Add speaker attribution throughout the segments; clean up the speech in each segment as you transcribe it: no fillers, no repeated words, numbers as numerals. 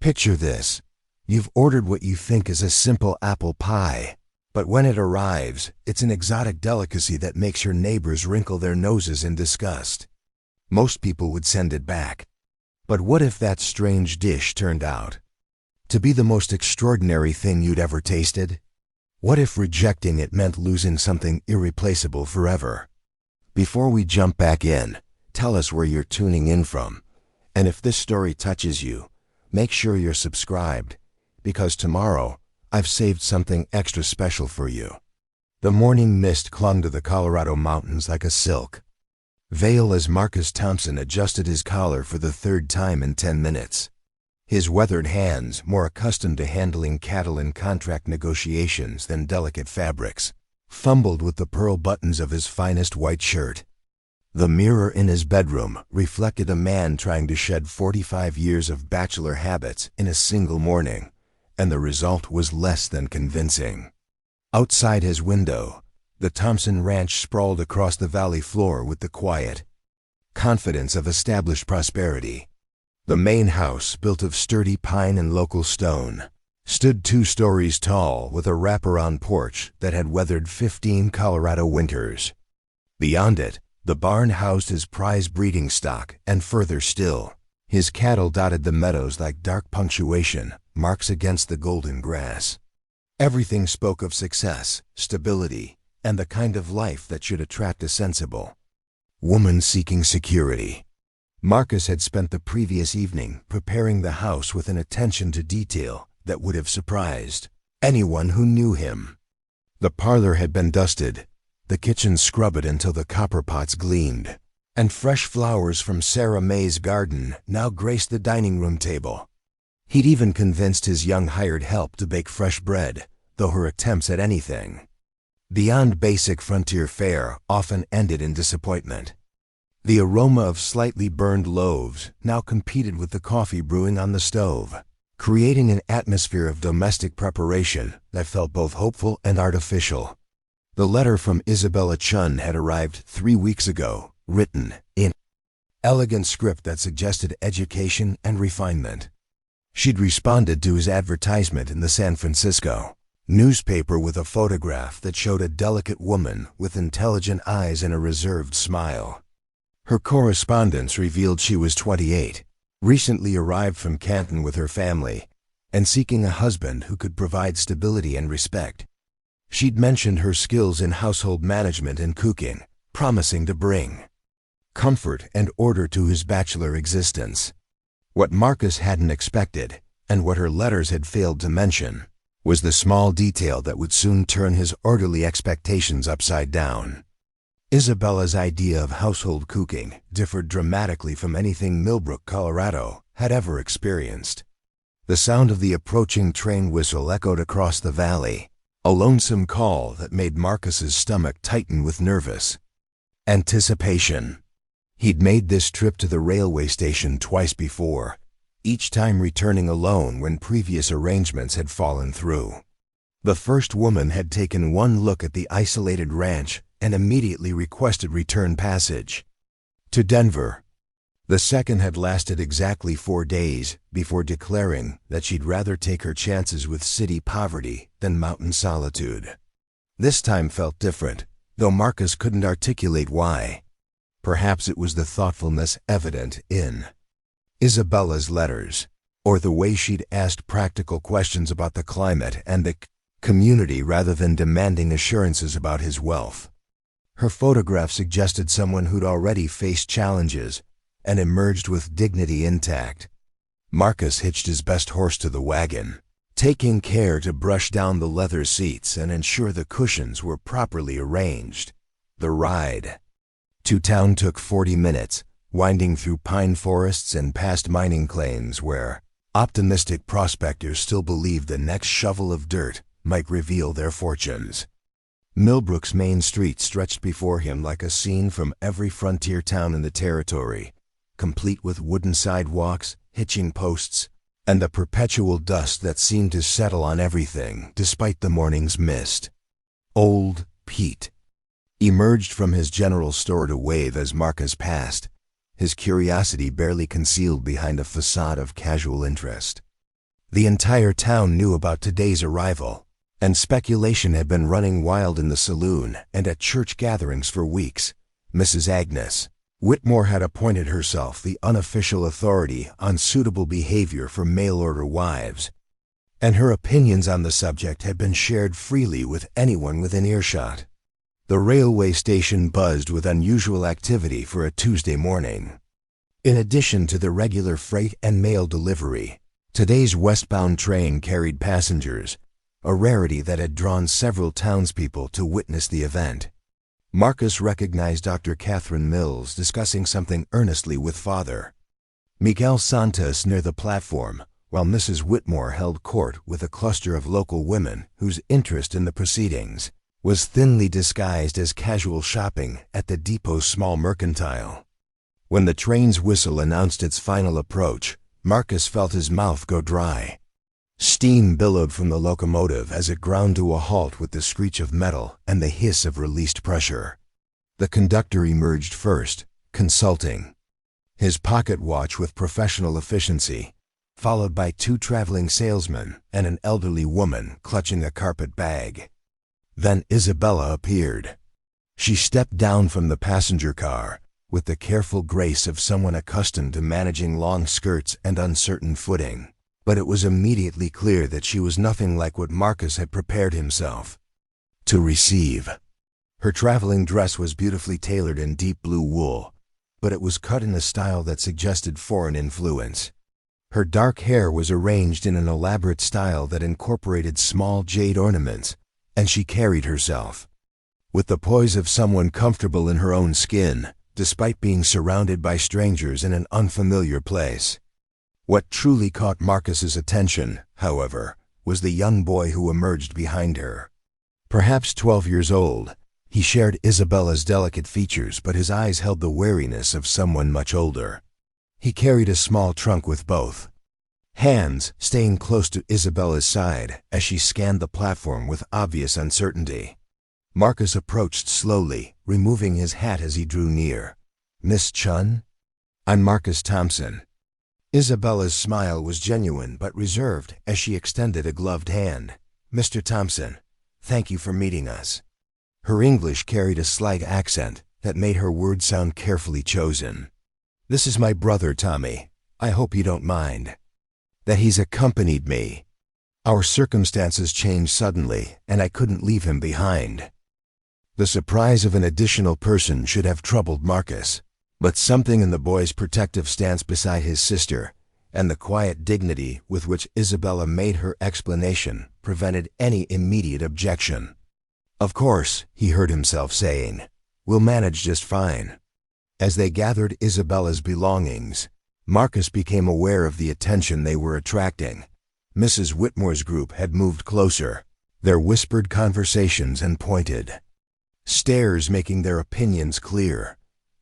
Speaker 1: Picture this. You've ordered what you think is a simple apple pie, but when it arrives, it's an exotic delicacy that makes your neighbors wrinkle their noses in disgust. Most people would send it back. But what if that strange dish turned out to be the most extraordinary thing you'd ever tasted? What if rejecting it meant losing something irreplaceable forever? Before we jump back in, tell us where you're tuning in from. And if this story touches you, make sure you're subscribed, because tomorrow I've saved something extra special for you. The morning mist clung to the Colorado mountains like a silk veil as Marcus Thompson adjusted his collar for the third time in 10 minutes. His weathered hands, more accustomed to handling cattle in contract negotiations than delicate fabrics, fumbled with the pearl buttons of his finest white shirt. The mirror in his bedroom reflected a man trying to shed 45 years of bachelor habits in a single morning, and the result was less than convincing. Outside his window, the Thompson Ranch sprawled across the valley floor with the quiet confidence of established prosperity. The main house, built of sturdy pine and local stone, stood 2 stories tall with a wraparound porch that had weathered 15 Colorado winters. Beyond it, the barn housed his prize breeding stock, and further still, his cattle dotted the meadows like dark punctuation, marks against the golden grass. Everything spoke of success, stability, and the kind of life that should attract a sensible woman seeking security. Marcus had spent the previous evening preparing the house with an attention to detail that would have surprised anyone who knew him. The parlor had been dusted, the kitchen scrubbed until the copper pots gleamed, and fresh flowers from Sarah May's garden now graced the dining room table. He'd even convinced his young hired help to bake fresh bread, though her attempts at anything beyond basic frontier fare often ended in disappointment. The aroma of slightly burned loaves now competed with the coffee brewing on the stove, creating an atmosphere of domestic preparation that felt both hopeful and artificial. The letter from Isabella Chun had arrived 3 weeks ago, written in elegant script that suggested education and refinement. She'd responded to his advertisement in the San Francisco newspaper with a photograph that showed a delicate woman with intelligent eyes and a reserved smile. Her correspondence revealed she was 28, recently arrived from Canton with her family, and seeking a husband who could provide stability and respect. She'd mentioned her skills in household management and cooking, promising to bring comfort and order to his bachelor existence. What Marcus hadn't expected, and what her letters had failed to mention, was the small detail that would soon turn his orderly expectations upside down. Isabella's idea of household cooking differed dramatically from anything Millbrook, Colorado, had ever experienced. The sound of the approaching train whistle echoed across the valley, a lonesome call that made Marcus's stomach tighten with nervous anticipation. He'd made this trip to the railway station twice before, each time returning alone when previous arrangements had fallen through. The first woman had taken one look at the isolated ranch and immediately requested return passage to Denver. The second had lasted exactly 4 days before declaring that she'd rather take her chances with city poverty than mountain solitude. This time felt different, though Marcus couldn't articulate why. Perhaps it was the thoughtfulness evident in Isabella's letters, or the way she'd asked practical questions about the climate and the community rather than demanding assurances about his wealth. Her photograph suggested someone who'd already faced challenges and emerged with dignity intact. Marcus hitched his best horse to the wagon, taking care to brush down the leather seats and ensure the cushions were properly arranged. The ride to town took 40 minutes, winding through pine forests and past mining claims where optimistic prospectors still believed the next shovel of dirt might reveal their fortunes. Millbrook's main street stretched before him like a scene from every frontier town in the territory, complete with wooden sidewalks, hitching posts, and the perpetual dust that seemed to settle on everything despite the morning's mist. Old Pete emerged from his general store to wave as Marcus passed, his curiosity barely concealed behind a facade of casual interest. The entire town knew about today's arrival, and speculation had been running wild in the saloon and at church gatherings for weeks. Mrs. Agnes Whitmore had appointed herself the unofficial authority on suitable behavior for mail-order wives, and her opinions on the subject had been shared freely with anyone within earshot. The railway station buzzed with unusual activity for a Tuesday morning. In addition to the regular freight and mail delivery, today's westbound train carried passengers, a rarity that had drawn several townspeople to witness the event. Marcus recognized Dr. Catherine Mills discussing something earnestly with Father Miguel Santos near the platform, while Mrs. Whitmore held court with a cluster of local women whose interest in the proceedings was thinly disguised as casual shopping at the depot's small mercantile. When the train's whistle announced its final approach, Marcus felt his mouth go dry. Steam billowed from the locomotive as it ground to a halt with the screech of metal and the hiss of released pressure. The conductor emerged first, consulting his pocket watch with professional efficiency, followed by two traveling salesmen and an elderly woman clutching a carpet bag. Then Isabella appeared. She stepped down from the passenger car with the careful grace of someone accustomed to managing long skirts and uncertain footing. But it was immediately clear that she was nothing like what Marcus had prepared himself to receive. Her traveling dress was beautifully tailored in deep blue wool, but it was cut in a style that suggested foreign influence. Her dark hair was arranged in an elaborate style that incorporated small jade ornaments, and she carried herself with the poise of someone comfortable in her own skin, despite being surrounded by strangers in an unfamiliar place. What truly caught Marcus's attention, however, was the young boy who emerged behind her. Perhaps 12 years old, he shared Isabella's delicate features, but his eyes held the wariness of someone much older. He carried a small trunk with both hands, staying close to Isabella's side as she scanned the platform with obvious uncertainty. Marcus approached slowly, removing his hat as he drew near. "Miss Chun? I'm Marcus Thompson." Isabella's smile was genuine but reserved as she extended a gloved hand. "Mr. Thompson, thank you for meeting us." Her English carried a slight accent that made her words sound carefully chosen. "This is my brother Tommy. I hope you don't mind that he's accompanied me. Our circumstances changed suddenly, and I couldn't leave him behind." The surprise of an additional person should have troubled Marcus, but something in the boy's protective stance beside his sister and the quiet dignity with which Isabella made her explanation prevented any immediate objection. "Of course," he heard himself saying, "we'll manage just fine." As they gathered Isabella's belongings, Marcus became aware of the attention they were attracting. Mrs. Whitmore's group had moved closer, their whispered conversations and pointed stares making their opinions clear.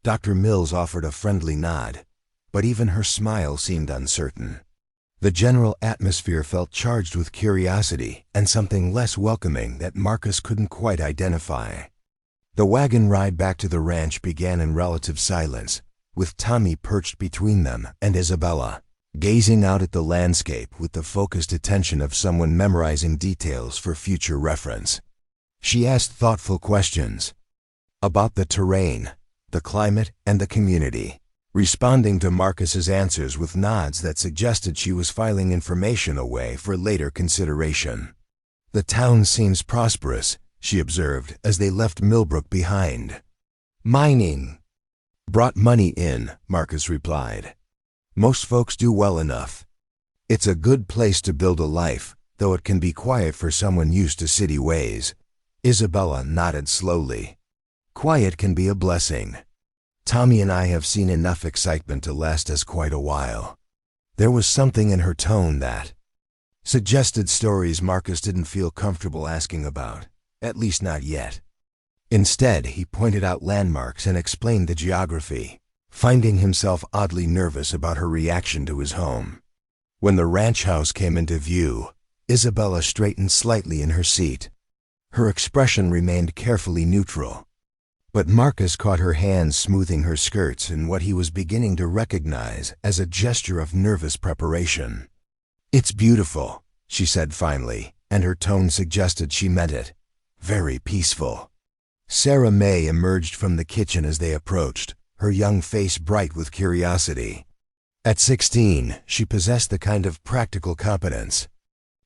Speaker 1: Dr. Mills offered a friendly nod, but even her smile seemed uncertain. The general atmosphere felt charged with curiosity and something less welcoming that Marcus couldn't quite identify. The wagon ride back to the ranch began in relative silence, with Tommy perched between them and Isabella, gazing out at the landscape with the focused attention of someone memorizing details for future reference. She asked thoughtful questions about the terrain, the climate, and the community, responding to Marcus's answers with nods that suggested she was filing information away for later consideration. "The town seems prosperous," she observed as they left Millbrook behind. "Mining brought money in," Marcus replied. "Most folks do well enough. It's a good place to build a life, though it can be quiet for someone used to city ways." Isabella nodded slowly. "Quiet can be a blessing. Tommy and I have seen enough excitement to last us quite a while." There was something in her tone that suggested stories Marcus didn't feel comfortable asking about, at least not yet. Instead, he pointed out landmarks and explained the geography, finding himself oddly nervous about her reaction to his home. When the ranch house came into view, Isabella straightened slightly in her seat. Her expression remained carefully neutral, but Marcus caught her hands smoothing her skirts in what he was beginning to recognize as a gesture of nervous preparation. "It's beautiful," she said finally, and her tone suggested she meant it. "Very peaceful." Sarah May emerged from the kitchen as they approached, her young face bright with curiosity. At 16, she possessed the kind of practical competence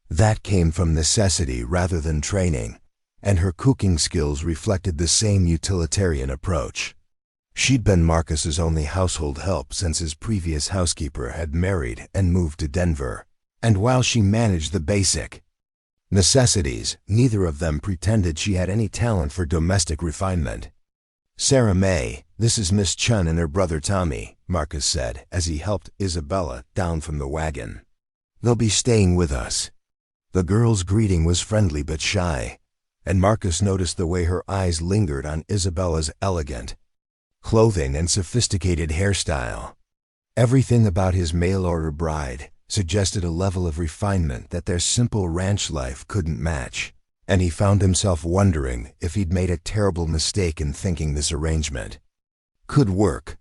Speaker 1: that came from necessity rather than training, and her cooking skills reflected the same utilitarian approach. She'd been Marcus's only household help since his previous housekeeper had married and moved to Denver, and while she managed the basic necessities, neither of them pretended she had any talent for domestic refinement. "Sarah May, this is Miss Chun and her brother Tommy," Marcus said as he helped Isabella down from the wagon. "They'll be staying with us." The girl's greeting was friendly but shy, and Marcus noticed the way her eyes lingered on Isabella's elegant clothing and sophisticated hairstyle. Everything about his mail-order bride suggested a level of refinement that their simple ranch life couldn't match, and he found himself wondering if he'd made a terrible mistake in thinking this arrangement could work.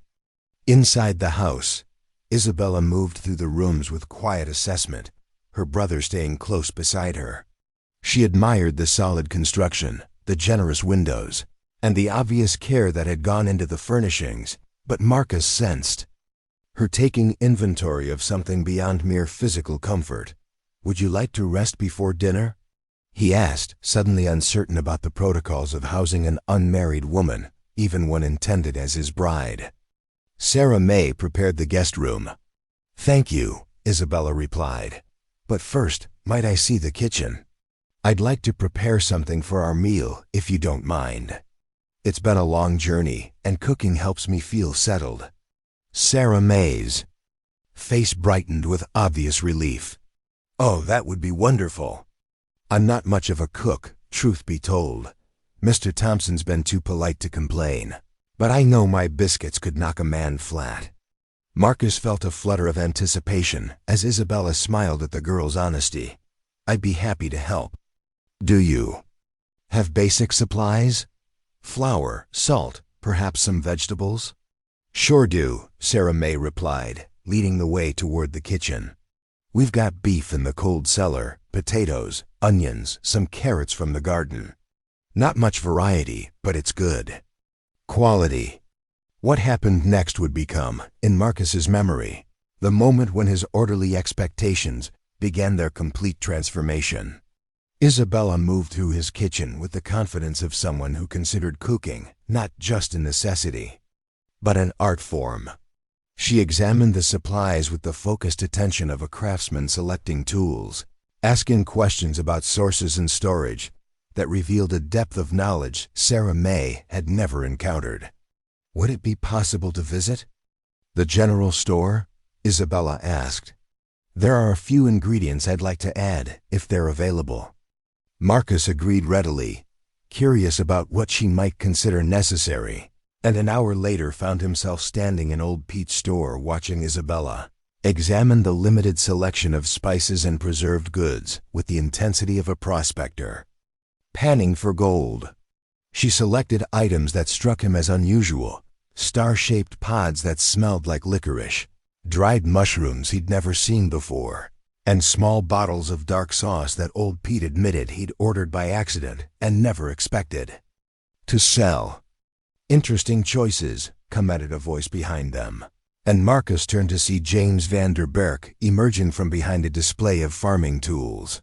Speaker 1: Inside the house, Isabella moved through the rooms with quiet assessment, her brother staying close beside her. She admired the solid construction, the generous windows, and the obvious care that had gone into the furnishings, but Marcus sensed her taking inventory of something beyond mere physical comfort. "Would you like to rest before dinner?" he asked, suddenly uncertain about the protocols of housing an unmarried woman, even one intended as his bride. Sarah May prepared the guest room. "Thank you," Isabella replied. "But first, might I see the kitchen? I'd like to prepare something for our meal, if you don't mind. It's been a long journey, and cooking helps me feel settled." Sarah May's face brightened with obvious relief. "Oh, that would be wonderful. I'm not much of a cook, truth be told. Mr. Thompson's been too polite to complain, but I know my biscuits could knock a man flat." Marcus felt a flutter of anticipation as Isabella smiled at the girl's honesty. "I'd be happy to help." "Do you have basic supplies? Flour, salt, perhaps some vegetables?" "Sure do," Sarah May replied, leading the way toward the kitchen. "We've got beef in the cold cellar, potatoes, onions, some carrots from the garden. Not much variety, but it's good quality." What happened next would become, in Marcus's memory, the moment when his orderly expectations began their complete transformation. Isabella moved through his kitchen with the confidence of someone who considered cooking not just a necessity, but an art form. She examined the supplies with the focused attention of a craftsman selecting tools, asking questions about sources and storage that revealed a depth of knowledge Sarah May had never encountered. "Would it be possible to visit the general store?" Isabella asked. "There are a few ingredients I'd like to add, if they're available." Marcus agreed readily, curious about what she might consider necessary, and an hour later found himself standing in Old Pete's store watching Isabella examine the limited selection of spices and preserved goods with the intensity of a prospector panning for gold. She selected items that struck him as unusual: star-shaped pods that smelled like licorice, dried mushrooms he'd never seen before, and small bottles of dark sauce that Old Pete admitted he'd ordered by accident and never expected to sell. "Interesting choices," commented a voice behind them, and Marcus turned to see James van der Berk emerging from behind a display of farming tools.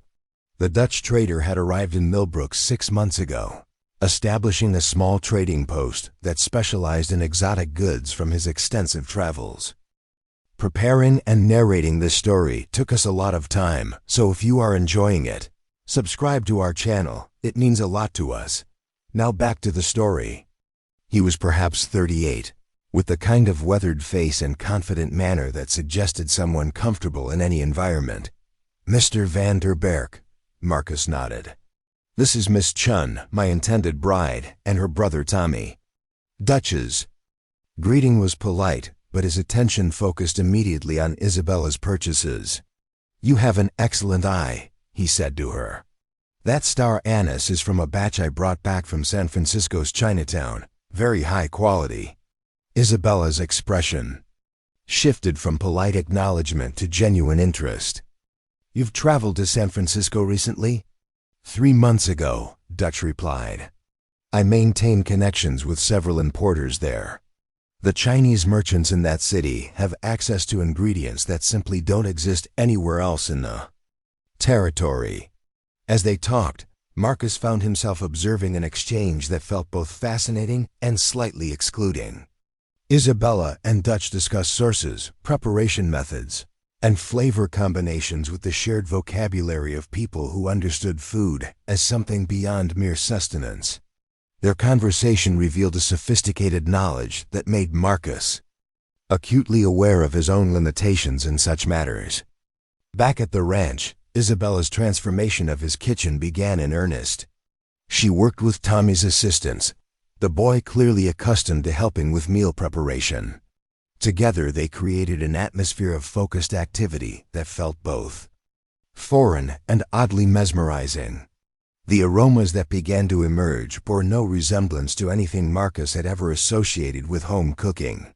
Speaker 1: The Dutch trader had arrived in Millbrook 6 months ago, establishing a small trading post that specialized in exotic goods from his extensive travels. Preparing and narrating this story took us a lot of time, so if you are enjoying it, subscribe to our channel. It means a lot to us. Now back to the story. He was perhaps 38, with the kind of weathered face and confident manner that suggested someone comfortable in any environment. "Mr. van der Berk," Marcus nodded. "This is Miss Chun, my intended bride, and her brother Tommy." Dutch's greeting was polite, but his attention focused immediately on Isabella's purchases. "You have an excellent eye," he said to her. "That star anise is from a batch I brought back from San Francisco's Chinatown. Very high quality." Isabella's expression shifted from polite acknowledgement to genuine interest. You've traveled to San Francisco recently? 3 months ago, Dutch replied. I maintain connections with several importers there. The Chinese merchants in that city have access to ingredients that simply don't exist anywhere else in the territory. As they talked, Marcus found himself observing an exchange that felt both fascinating and slightly excluding. Isabella and Dutch discussed sources, preparation methods, and flavor combinations with the shared vocabulary of people who understood food as something beyond mere sustenance. Their conversation revealed a sophisticated knowledge that made Marcus acutely aware of his own limitations in such matters. Back at the ranch, Isabella's transformation of his kitchen began in earnest. She worked with Tommy's assistants, the boy clearly accustomed to helping with meal preparation. Together they created an atmosphere of focused activity that felt both foreign and oddly mesmerizing. The aromas that began to emerge bore no resemblance to anything Marcus had ever associated with home cooking.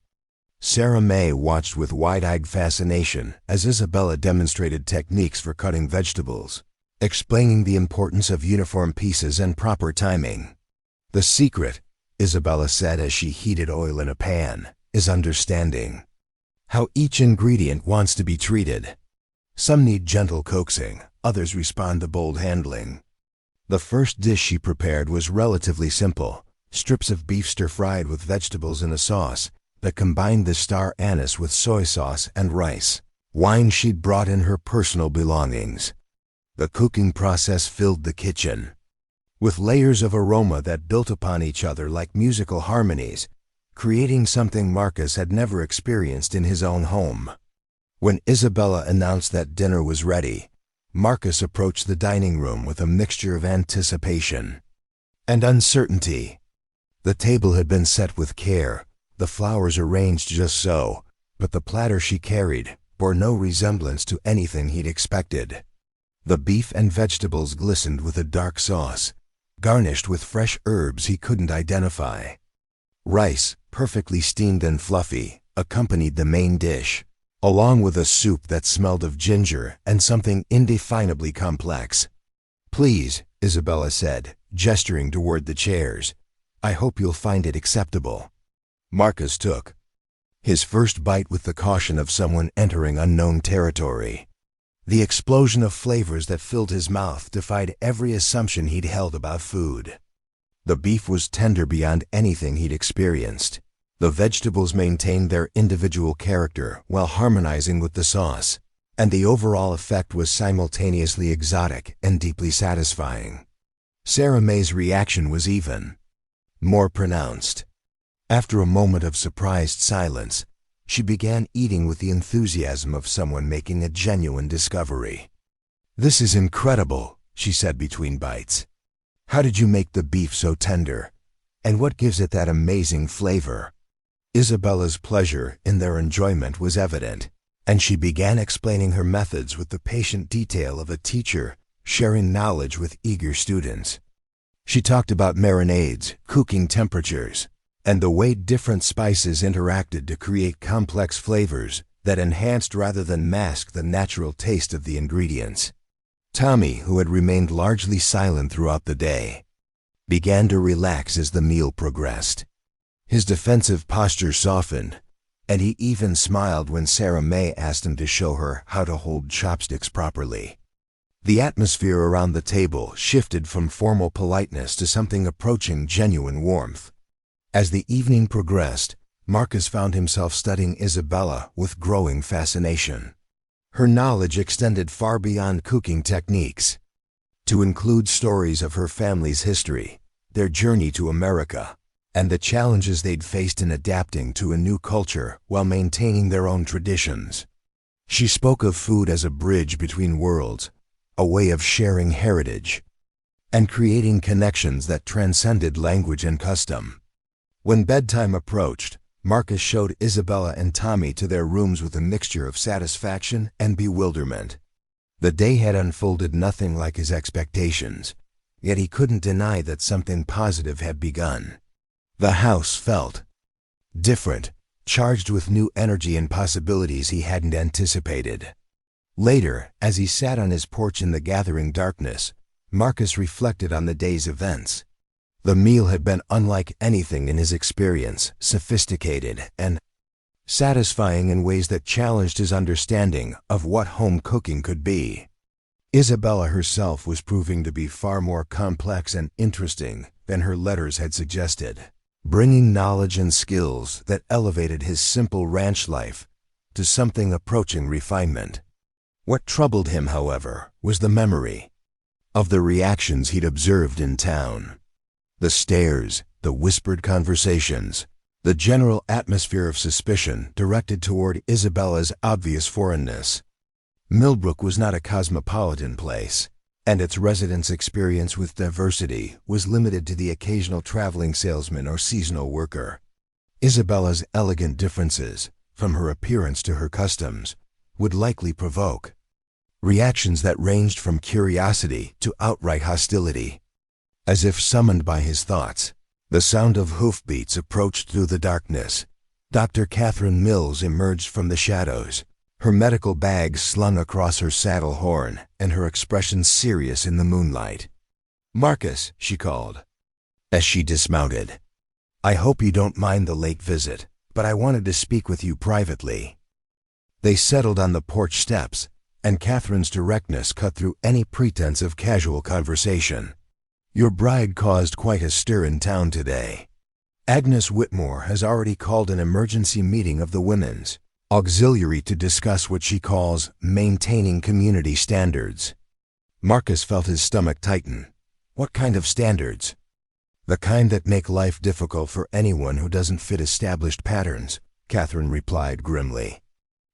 Speaker 1: Sarah May watched with wide-eyed fascination as Isabella demonstrated techniques for cutting vegetables, explaining the importance of uniform pieces and proper timing. The secret, Isabella said as she heated oil in a pan, is understanding how each ingredient wants to be treated. Some need gentle coaxing, others respond to bold handling. The first dish she prepared was relatively simple, strips of beef stir-fried with vegetables in a sauce that combined the star anise with soy sauce and rice, wine she'd brought in her personal belongings. The cooking process filled the kitchen with layers of aroma that built upon each other like musical harmonies, creating something Marcus had never experienced in his own home. When Isabella announced that dinner was ready, Marcus approached the dining room with a mixture of anticipation and uncertainty. The table had been set with care, the flowers arranged just so, but the platter she carried bore no resemblance to anything he'd expected. The beef and vegetables glistened with a dark sauce, garnished with fresh herbs he couldn't identify. Rice, perfectly steamed and fluffy, accompanied the main dish, along with a soup that smelled of ginger and something indefinably complex. Please, Isabella said, gesturing toward the chairs. I hope you'll find it acceptable. Marcus took his first bite with the caution of someone entering unknown territory. The explosion of flavors that filled his mouth defied every assumption he'd held about food. The beef was tender beyond anything he'd experienced. The vegetables maintained their individual character while harmonizing with the sauce, and the overall effect was simultaneously exotic and deeply satisfying. Sarah May's reaction was even more pronounced. After a moment of surprised silence, she began eating with the enthusiasm of someone making a genuine discovery. This is incredible, she said between bites. How did you make the beef so tender? And what gives it that amazing flavor? Isabella's pleasure in their enjoyment was evident, and she began explaining her methods with the patient detail of a teacher sharing knowledge with eager students. She talked about marinades, cooking temperatures, and the way different spices interacted to create complex flavors that enhanced rather than masked the natural taste of the ingredients. Tommy, who had remained largely silent throughout the day, began to relax as the meal progressed. His defensive posture softened, and he even smiled when Sarah May asked him to show her how to hold chopsticks properly. The atmosphere around the table shifted from formal politeness to something approaching genuine warmth. As the evening progressed, Marcus found himself studying Isabella with growing fascination. Her knowledge extended far beyond cooking techniques, to include stories of her family's history, their journey to America, and the challenges they'd faced in adapting to a new culture while maintaining their own traditions. She spoke of food as a bridge between worlds, a way of sharing heritage, and creating connections that transcended language and custom. When bedtime approached, Marcus showed Isabella and Tommy to their rooms with a mixture of satisfaction and bewilderment. The day had unfolded nothing like his expectations, yet he couldn't deny that something positive had begun. The house felt different, charged with new energy and possibilities he hadn't anticipated. Later, as he sat on his porch in the gathering darkness, Marcus reflected on the day's events. The meal had been unlike anything in his experience, sophisticated and satisfying in ways that challenged his understanding of what home cooking could be. Isabella herself was proving to be far more complex and interesting than her letters had suggested, bringing knowledge and skills that elevated his simple ranch life to something approaching refinement. What troubled him, however, was the memory of the reactions he'd observed in town. The stares, the whispered conversations, the general atmosphere of suspicion directed toward Isabella's obvious foreignness. Millbrook was not a cosmopolitan place, and its residents' experience with diversity was limited to the occasional traveling salesman or seasonal worker. Isabella's elegant differences, from her appearance to her customs, would likely provoke reactions that ranged from curiosity to outright hostility. As if summoned by his thoughts, the sound of hoofbeats approached through the darkness. Dr. Catherine Mills emerged from the shadows, her medical bag slung across her saddle horn and her expression serious in the moonlight. "Marcus," she called, as she dismounted. "I hope you don't mind the late visit, but I wanted to speak with you privately." They settled on the porch steps, and Catherine's directness cut through any pretense of casual conversation. "Your bride caused quite a stir in town today. Agnes Whitmore has already called an emergency meeting of the Women's Auxiliary to discuss what she calls maintaining community standards." Marcus felt his stomach tighten. What kind of standards? "The kind that make life difficult for anyone who doesn't fit established patterns," Catherine replied grimly.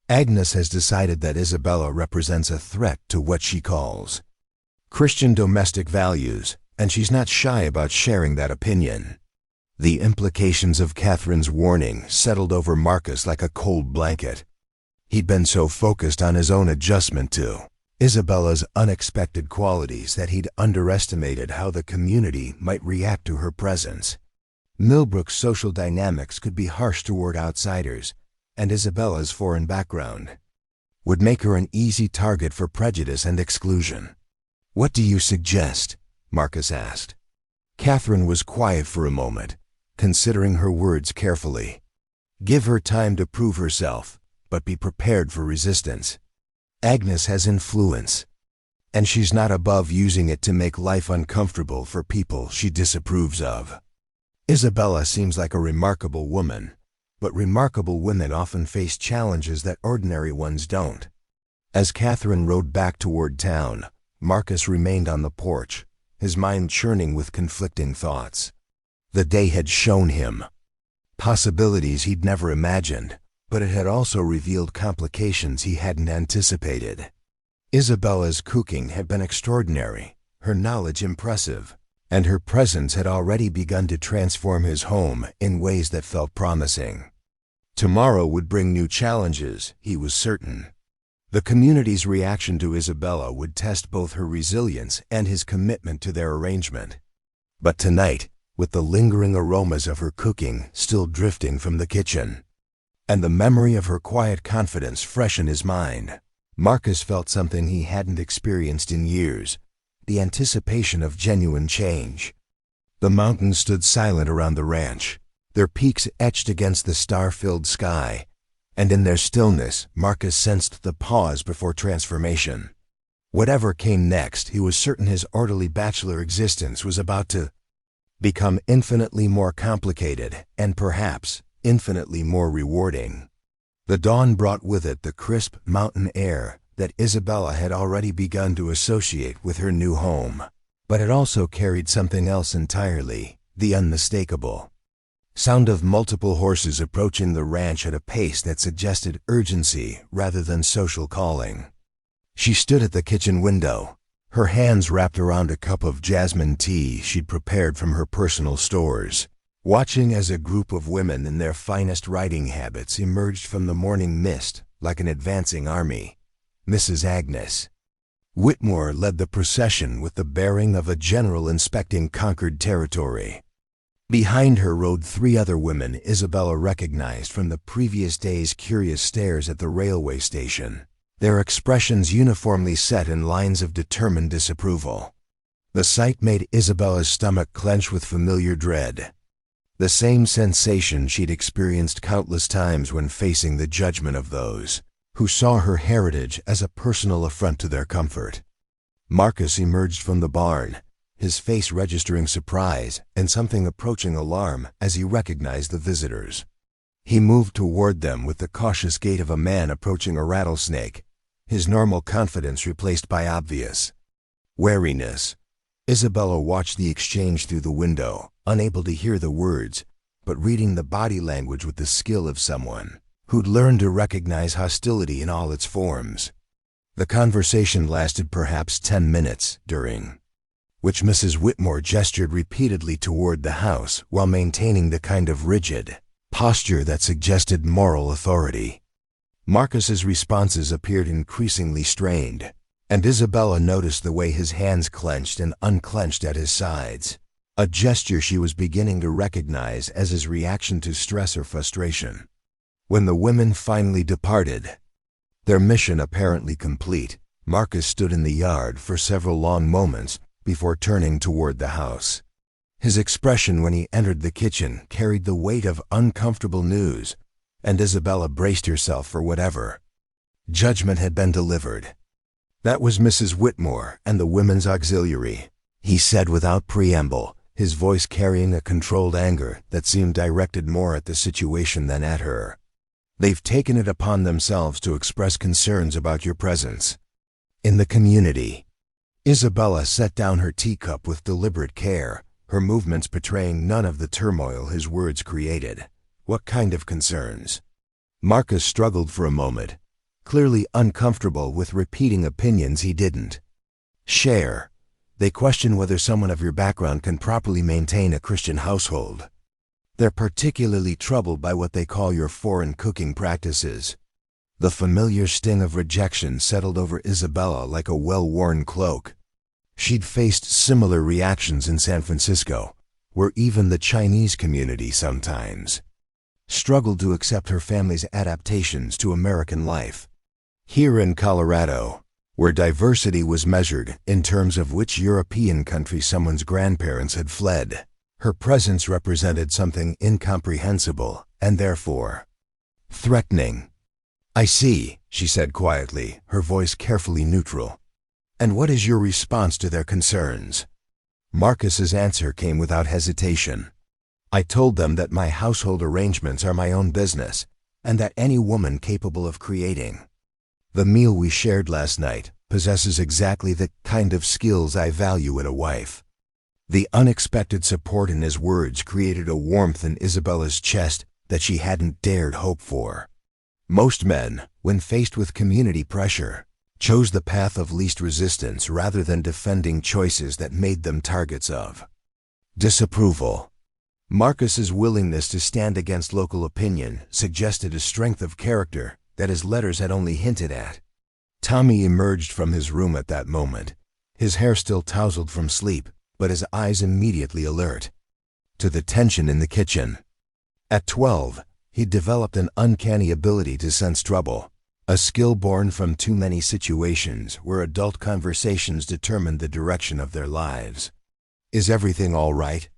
Speaker 1: "Agnes has decided that Isabella represents a threat to what she calls Christian domestic values, and she's not shy about sharing that opinion." The implications of Catherine's warning settled over Marcus like a cold blanket. He'd been so focused on his own adjustment to Isabella's unexpected qualities that he'd underestimated how the community might react to her presence. Millbrook's social dynamics could be harsh toward outsiders, and Isabella's foreign background would make her an easy target for prejudice and exclusion. "What do you suggest?" Marcus asked. Catherine was quiet for a moment, considering her words carefully. "Give her time to prove herself, but be prepared for resistance. Agnes has influence, and she's not above using it to make life uncomfortable for people she disapproves of. Isabella seems like a remarkable woman, but remarkable women often face challenges that ordinary ones don't." As Catherine rode back toward town, Marcus remained on the porch, his mind churning with conflicting thoughts. The day had shown him possibilities he'd never imagined, but it had also revealed complications he hadn't anticipated. Isabella's cooking had been extraordinary, her knowledge impressive, and her presence had already begun to transform his home in ways that felt promising. Tomorrow would bring new challenges, he was certain. The community's reaction to Isabella would test both her resilience and his commitment to their arrangement. But tonight, with the lingering aromas of her cooking still drifting from the kitchen, and the memory of her quiet confidence fresh in his mind, Marcus felt something he hadn't experienced in years, the anticipation of genuine change. The mountains stood silent around the ranch, their peaks etched against the star-filled sky, and in their stillness, Marcus sensed the pause before transformation. Whatever came next, he was certain his orderly bachelor existence was about to become infinitely more complicated and perhaps infinitely more rewarding. The dawn brought with it the crisp mountain air that Isabella had already begun to associate with her new home, but it also carried something else entirely, the unmistakable sound of multiple horses approaching the ranch at a pace that suggested urgency rather than social calling. She stood at the kitchen window, her hands wrapped around a cup of jasmine tea she'd prepared from her personal stores, watching as a group of women in their finest riding habits emerged from the morning mist like an advancing army. Mrs. Agnes Whitmore led the procession with the bearing of a general inspecting conquered territory. Behind her rode three other women Isabella recognized from the previous day's curious stares at the railway station. their expressions uniformly set in lines of determined disapproval. The sight made Isabella's stomach clench with familiar dread, the same sensation she'd experienced countless times when facing the judgment of those who saw her heritage as a personal affront to their comfort. Marcus emerged from the barn, his face registering surprise and something approaching alarm as he recognized the visitors. He moved toward them with the cautious gait of a man approaching a rattlesnake, his normal confidence replaced by obvious wariness. Isabella watched the exchange through the window, unable to hear the words, but reading the body language with the skill of someone who'd learned to recognize hostility in all its forms. The conversation lasted perhaps 10 minutes, during which Mrs. Whitmore gestured repeatedly toward the house while maintaining the kind of rigid posture that suggested moral authority. Marcus's responses appeared increasingly strained, and Isabella noticed the way his hands clenched and unclenched at his sides, a gesture she was beginning to recognize as his reaction to stress or frustration. When the women finally departed, their mission apparently complete, Marcus stood in the yard for several long moments before turning toward the house. His expression when he entered the kitchen carried the weight of uncomfortable news, and Isabella braced herself for whatever judgment had been delivered. "That was Mrs. Whitmore and the women's auxiliary," he said without preamble, his voice carrying a controlled anger that seemed directed more at the situation than at her. "They've taken it upon themselves to express concerns about your presence in the community." Isabella set down her teacup with deliberate care, her movements betraying none of the turmoil his words created. "What kind of concerns?" Marcus struggled for a moment, clearly uncomfortable with repeating opinions he didn't share. "They question whether someone of your background can properly maintain a Christian household. They're particularly troubled by what they call your foreign cooking practices." The familiar sting of rejection settled over Isabella like a well-worn cloak. She'd faced similar reactions in San Francisco, where even the Chinese community sometimes struggled to accept her family's adaptations to American life. Here in Colorado, where diversity was measured in terms of which European country someone's grandparents had fled, her presence represented something incomprehensible and therefore threatening. "I see," she said quietly, her voice carefully neutral. "And what is your response to their concerns?" Marcus's answer came without hesitation. "I told them that my household arrangements are my own business, and that any woman capable of creating the meal we shared last night possesses exactly the kind of skills I value in a wife." The unexpected support in his words created a warmth in Isabella's chest that she hadn't dared hope for. Most men, when faced with community pressure, chose the path of least resistance rather than defending choices that made them targets of disapproval. Marcus's willingness to stand against local opinion suggested a strength of character that his letters had only hinted at. Tommy emerged from his room at that moment, his hair still tousled from sleep, but his eyes immediately alert to the tension in the kitchen. At 12, he developed an uncanny ability to sense trouble, a skill born from too many situations where adult conversations determined the direction of their lives. "Is everything all right?"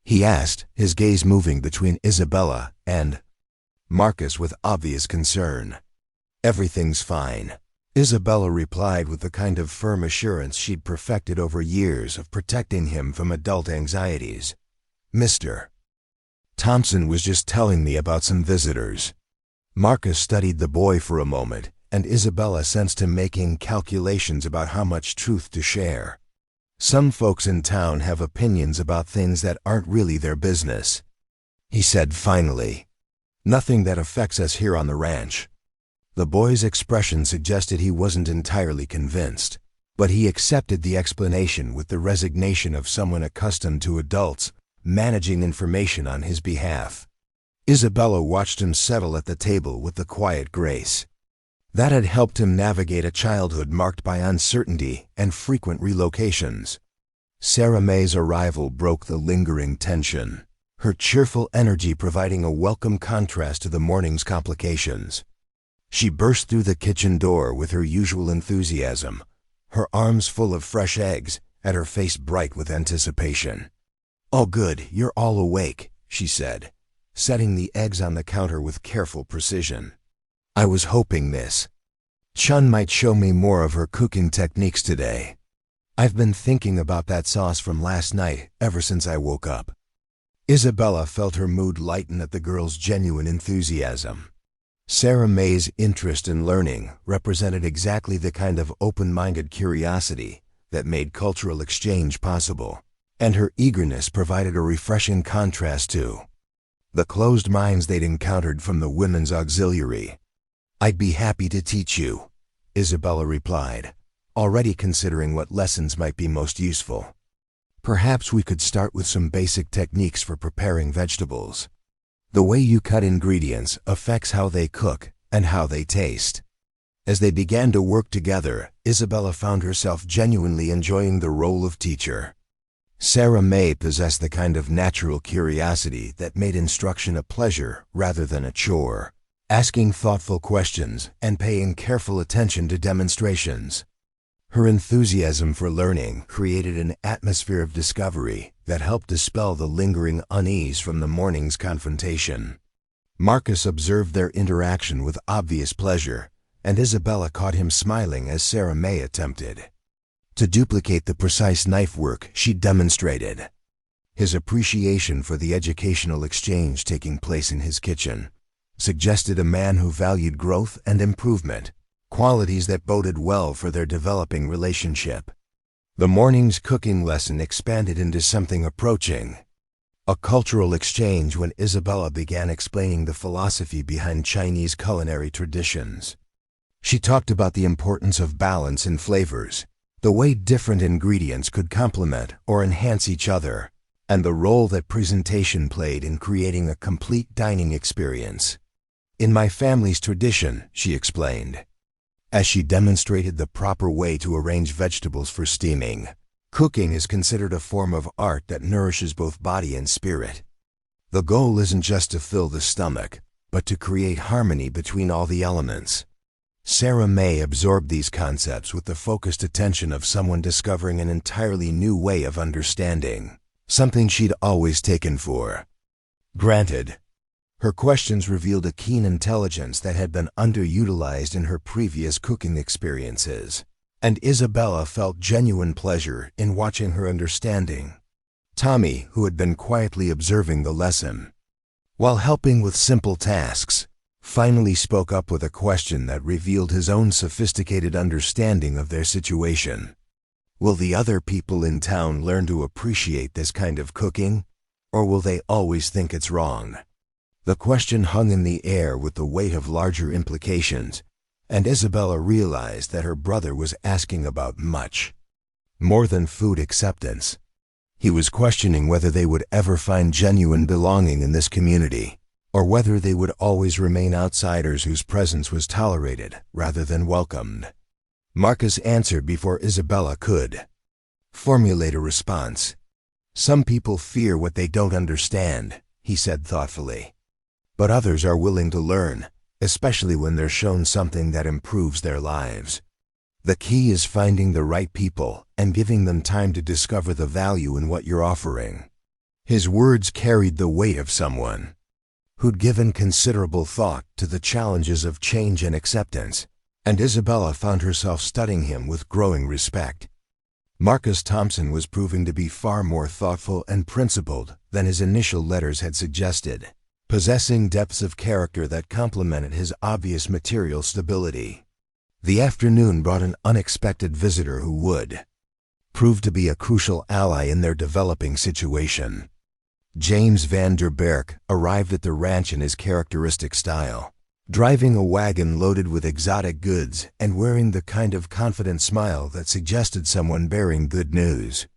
Speaker 1: he asked, his gaze moving between Isabella and Marcus with obvious concern. "Everything's fine," Isabella replied with the kind of firm assurance she'd perfected over years of protecting him from adult anxieties. "Mr. Thompson was just telling me about some visitors." Marcus studied the boy for a moment, and Isabella sensed him making calculations about how much truth to share. "Some folks in town have opinions about things that aren't really their business," he said finally. "Nothing that affects us here on the ranch." The boy's expression suggested he wasn't entirely convinced, but he accepted the explanation with the resignation of someone accustomed to adults managing information on his behalf. Isabella watched him settle at the table with the quiet grace that had helped him navigate a childhood marked by uncertainty and frequent relocations. Sarah May's arrival broke the lingering tension, her cheerful energy providing a welcome contrast to the morning's complications. She burst through the kitchen door with her usual enthusiasm, her arms full of fresh eggs and her face bright with anticipation. "Oh good, you're all awake," she said, setting the eggs on the counter with careful precision. "I was hoping Miss Chun might show me more of her cooking techniques today. I've been thinking about that sauce from last night ever since I woke up." Isabella felt her mood lighten at the girl's genuine enthusiasm. Sarah May's interest in learning represented exactly the kind of open-minded curiosity that made cultural exchange possible, and her eagerness provided a refreshing contrast to the closed minds they'd encountered from the women's auxiliary. "I'd be happy to teach you," Isabella replied, already considering what lessons might be most useful. "Perhaps we could start with some basic techniques for preparing vegetables. The way you cut ingredients affects how they cook and how they taste." As they began to work together, Isabella found herself genuinely enjoying the role of teacher. Sarah May possessed the kind of natural curiosity that made instruction a pleasure rather than a chore, asking thoughtful questions and paying careful attention to demonstrations. Her enthusiasm for learning created an atmosphere of discovery that helped dispel the lingering unease from the morning's confrontation. Marcus observed their interaction with obvious pleasure, and Isabella caught him smiling as Sarah May attempted to duplicate the precise knife work she demonstrated. His appreciation for the educational exchange taking place in his kitchen suggested a man who valued growth and improvement, qualities that boded well for their developing relationship. The morning's cooking lesson expanded into something approaching a cultural exchange when Isabella began explaining the philosophy behind Chinese culinary traditions. She talked about the importance of balance in flavors, the way different ingredients could complement or enhance each other, and the role that presentation played in creating a complete dining experience. "In my family's tradition," she explained, as she demonstrated the proper way to arrange vegetables for steaming, "cooking is considered a form of art that nourishes both body and spirit. The goal isn't just to fill the stomach, but to create harmony between all the elements." Sarah May absorbed these concepts with the focused attention of someone discovering an entirely new way of understanding something she'd always taken for granted. Her questions revealed a keen intelligence that had been underutilized in her previous cooking experiences, and Isabella felt genuine pleasure in watching her understanding. Tommy, who had been quietly observing the lesson while helping with simple tasks, finally spoke up with a question that revealed his own sophisticated understanding of their situation. Will the other people in town learn to appreciate this kind of cooking, or will they always think it's wrong? The question hung in the air with the weight of larger implications, and Isabella realized that her brother was asking about much more than food acceptance. He was questioning whether they would ever find genuine belonging in this community, or whether they would always remain outsiders whose presence was tolerated rather than welcomed. Marcus answered before Isabella could formulate a response. "Some people fear what they don't understand," he said thoughtfully. "But others are willing to learn, especially when they're shown something that improves their lives. The key is finding the right people and giving them time to discover the value in what you're offering." His words carried the weight of someone who'd given considerable thought to the challenges of change and acceptance, and Isabella found herself studying him with growing respect. Marcus Thompson was proving to be far more thoughtful and principled than his initial letters had suggested, possessing depths of character that complemented his obvious material stability. The afternoon brought an unexpected visitor who would prove to be a crucial ally in their developing situation. James Van der Berk arrived at the ranch in his characteristic style, driving a wagon loaded with exotic goods and wearing the kind of confident smile that suggested someone bearing good news.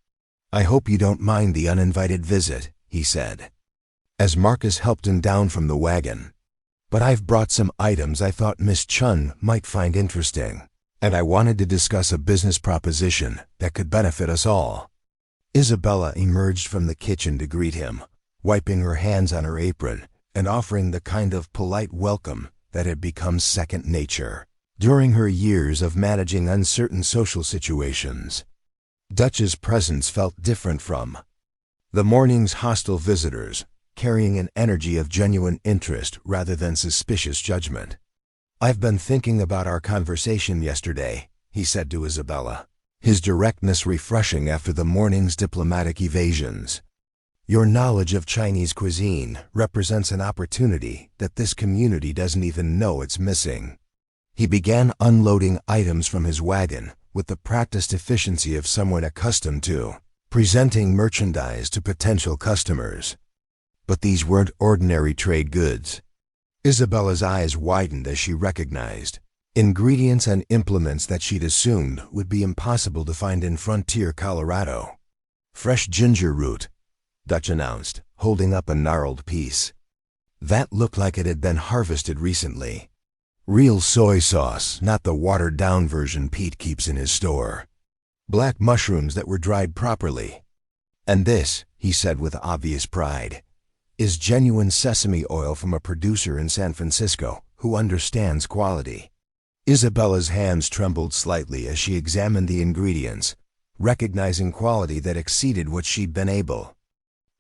Speaker 1: "I hope you don't mind the uninvited visit," he said, as Marcus helped him down from the wagon. "But I've brought some items I thought Miss Chun might find interesting, and I wanted to discuss a business proposition that could benefit us all." Isabella emerged from the kitchen to greet him, wiping her hands on her apron and offering the kind of polite welcome that had become second nature during her years of managing uncertain social situations. Dutch's presence felt different from the morning's hostile visitors, carrying an energy of genuine interest rather than suspicious judgment. "I've been thinking about our conversation yesterday," he said to Isabella, his directness refreshing after the morning's diplomatic evasions. "Your knowledge of Chinese cuisine represents an opportunity that this community doesn't even know it's missing." He began unloading items from his wagon with the practiced efficiency of someone accustomed to presenting merchandise to potential customers. But these weren't ordinary trade goods. Isabella's eyes widened as she recognized ingredients and implements that she'd assumed would be impossible to find in frontier Colorado. "Fresh ginger root," Dutch announced, holding up a gnarled piece. That looked like it had been harvested recently. "Real soy sauce, not the watered-down version Pete keeps in his store. Black mushrooms that were dried properly. And this," he said with obvious pride, "is genuine sesame oil from a producer in San Francisco who understands quality." Isabella's hands trembled slightly as she examined the ingredients, recognizing quality that exceeded what she'd been able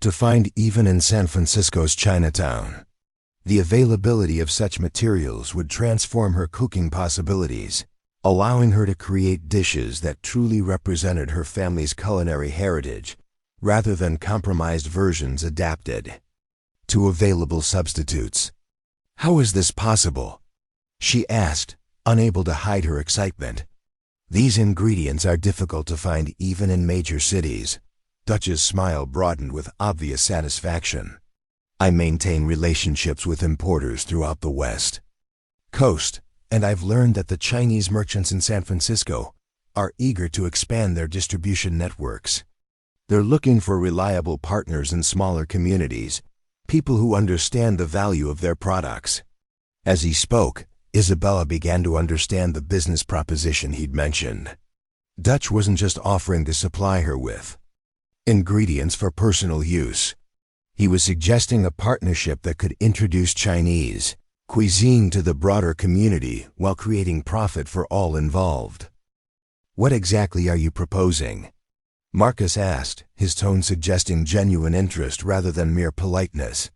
Speaker 1: to find even in San Francisco's Chinatown. The availability of such materials would transform her cooking possibilities, allowing her to create dishes that truly represented her family's culinary heritage, rather than compromised versions adapted to available substitutes. "How is this possible?" she asked, unable to hide her excitement. "These ingredients are difficult to find even in major cities." Dutch's smile broadened with obvious satisfaction. "I maintain relationships with importers throughout the West Coast, and I've learned that the Chinese merchants in San Francisco are eager to expand their distribution networks. They're looking for reliable partners in smaller communities, people who understand the value of their products." As he spoke, Isabella began to understand the business proposition he'd mentioned. Dutch wasn't just offering to supply her with ingredients for personal use. He was suggesting a partnership that could introduce Chinese cuisine to the broader community while creating profit for all involved. "What exactly are you proposing?" Marcus asked, his tone suggesting genuine interest rather than mere politeness.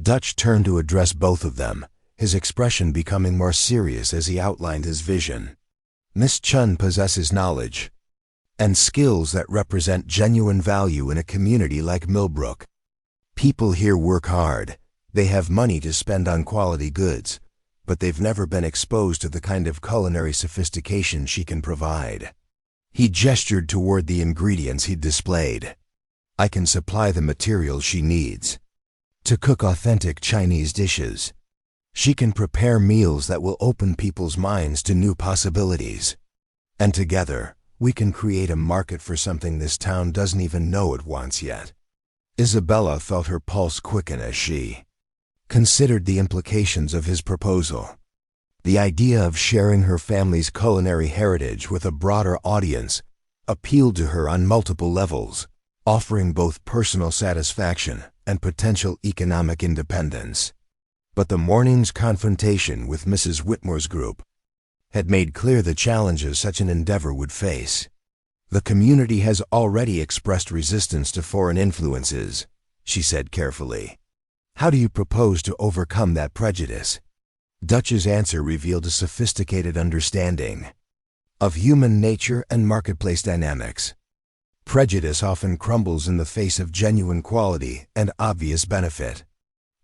Speaker 1: Dutch turned to address both of them, his expression becoming more serious as he outlined his vision. "Miss Chun possesses knowledge and skills that represent genuine value in a community like Millbrook. People here work hard. They have money to spend on quality goods, but they've never been exposed to the kind of culinary sophistication she can provide." He gestured toward the ingredients he'd displayed. "I can supply the materials she needs to cook authentic Chinese dishes. She can prepare meals that will open people's minds to new possibilities. And together, we can create a market for something this town doesn't even know it wants yet." Isabella felt her pulse quicken as she considered the implications of his proposal. The idea of sharing her family's culinary heritage with a broader audience appealed to her on multiple levels, offering both personal satisfaction and potential economic independence. But the morning's confrontation with Mrs. Whitmore's group had made clear the challenges such an endeavor would face. "The community has already expressed resistance to foreign influences," she said carefully. "How do you propose to overcome that prejudice?" Dutch's answer revealed a sophisticated understanding of human nature and marketplace dynamics. Prejudice often crumbles in the face of genuine quality and obvious benefit.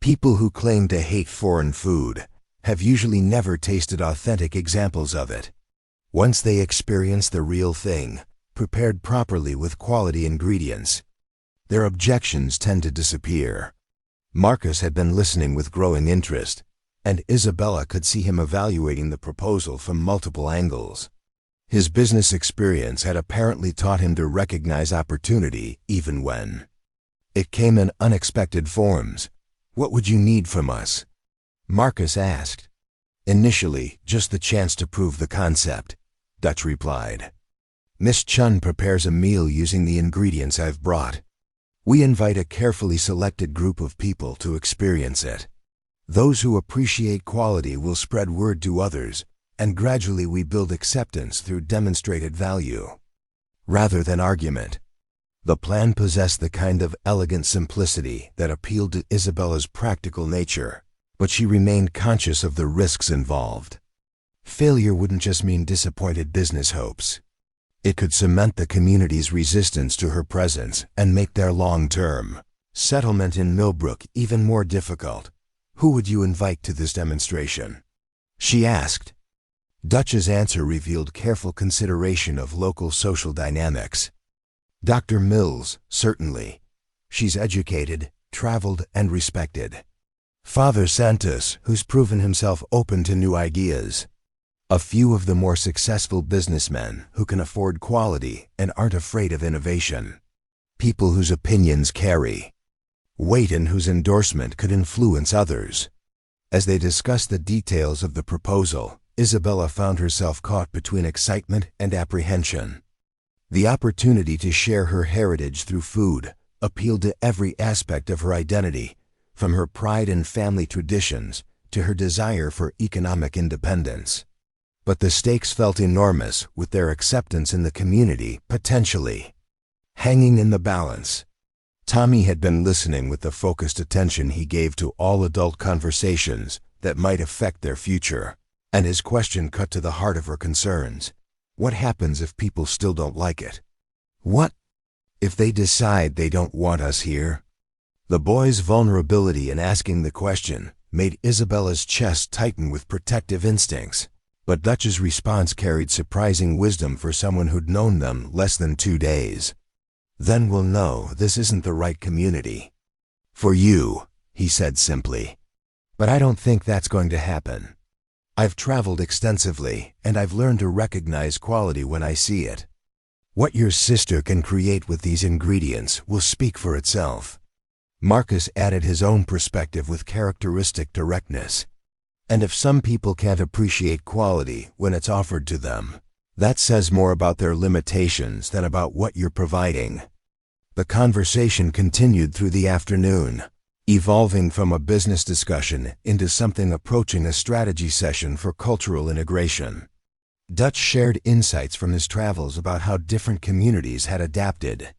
Speaker 1: People who claim to hate foreign food have usually never tasted authentic examples of it. Once they experience the real thing, prepared properly with quality ingredients, their objections tend to disappear. Marcus had been listening with growing interest, and Isabella could see him evaluating the proposal from multiple angles. His business experience had apparently taught him to recognize opportunity even when it came in unexpected forms. "What would you need from us?" Marcus asked. "Initially, just the chance to prove the concept," Dutch replied. "Miss Chun prepares a meal using the ingredients I've brought. We invite a carefully selected group of people to experience it. Those who appreciate quality will spread word to others, and gradually we build acceptance through demonstrated value, rather than argument. The plan possessed the kind of elegant simplicity that appealed to Isabella's practical nature, but she remained conscious of the risks involved. Failure wouldn't just mean disappointed business hopes. It could cement the community's resistance to her presence and make their long-term settlement in Millbrook even more difficult. "Who would you invite to this demonstration?" she asked. Dutch's answer revealed careful consideration of local social dynamics. "Dr. Mills, certainly. She's educated, traveled, and respected. Father Santos, who's proven himself open to new ideas. A few of the more successful businessmen who can afford quality and aren't afraid of innovation. People whose opinions carry weight and whose endorsement could influence others." As they discussed the details of the proposal, Isabella found herself caught between excitement and apprehension. The opportunity to share her heritage through food appealed to every aspect of her identity, from her pride in family traditions to her desire for economic independence. But the stakes felt enormous, with their acceptance in the community potentially hanging in the balance. Tommy had been listening with the focused attention he gave to all adult conversations that might affect their future, and his question cut to the heart of her concerns. What happens if people still don't like it? What if they decide they don't want us here? The boy's vulnerability in asking the question made Isabella's chest tighten with protective instincts, but Dutch's response carried surprising wisdom for someone who'd known them less than 2 days. "Then we'll know this isn't the right community for you," he said simply. "But I don't think that's going to happen. I've traveled extensively, and I've learned to recognize quality when I see it. What your sister can create with these ingredients will speak for itself." Marcus added his own perspective with characteristic directness. "And if some people can't appreciate quality when it's offered to them, that says more about their limitations than about what you're providing." The conversation continued through the afternoon, evolving from a business discussion into something approaching a strategy session for cultural integration. Dutch shared insights from his travels about how different communities had adapted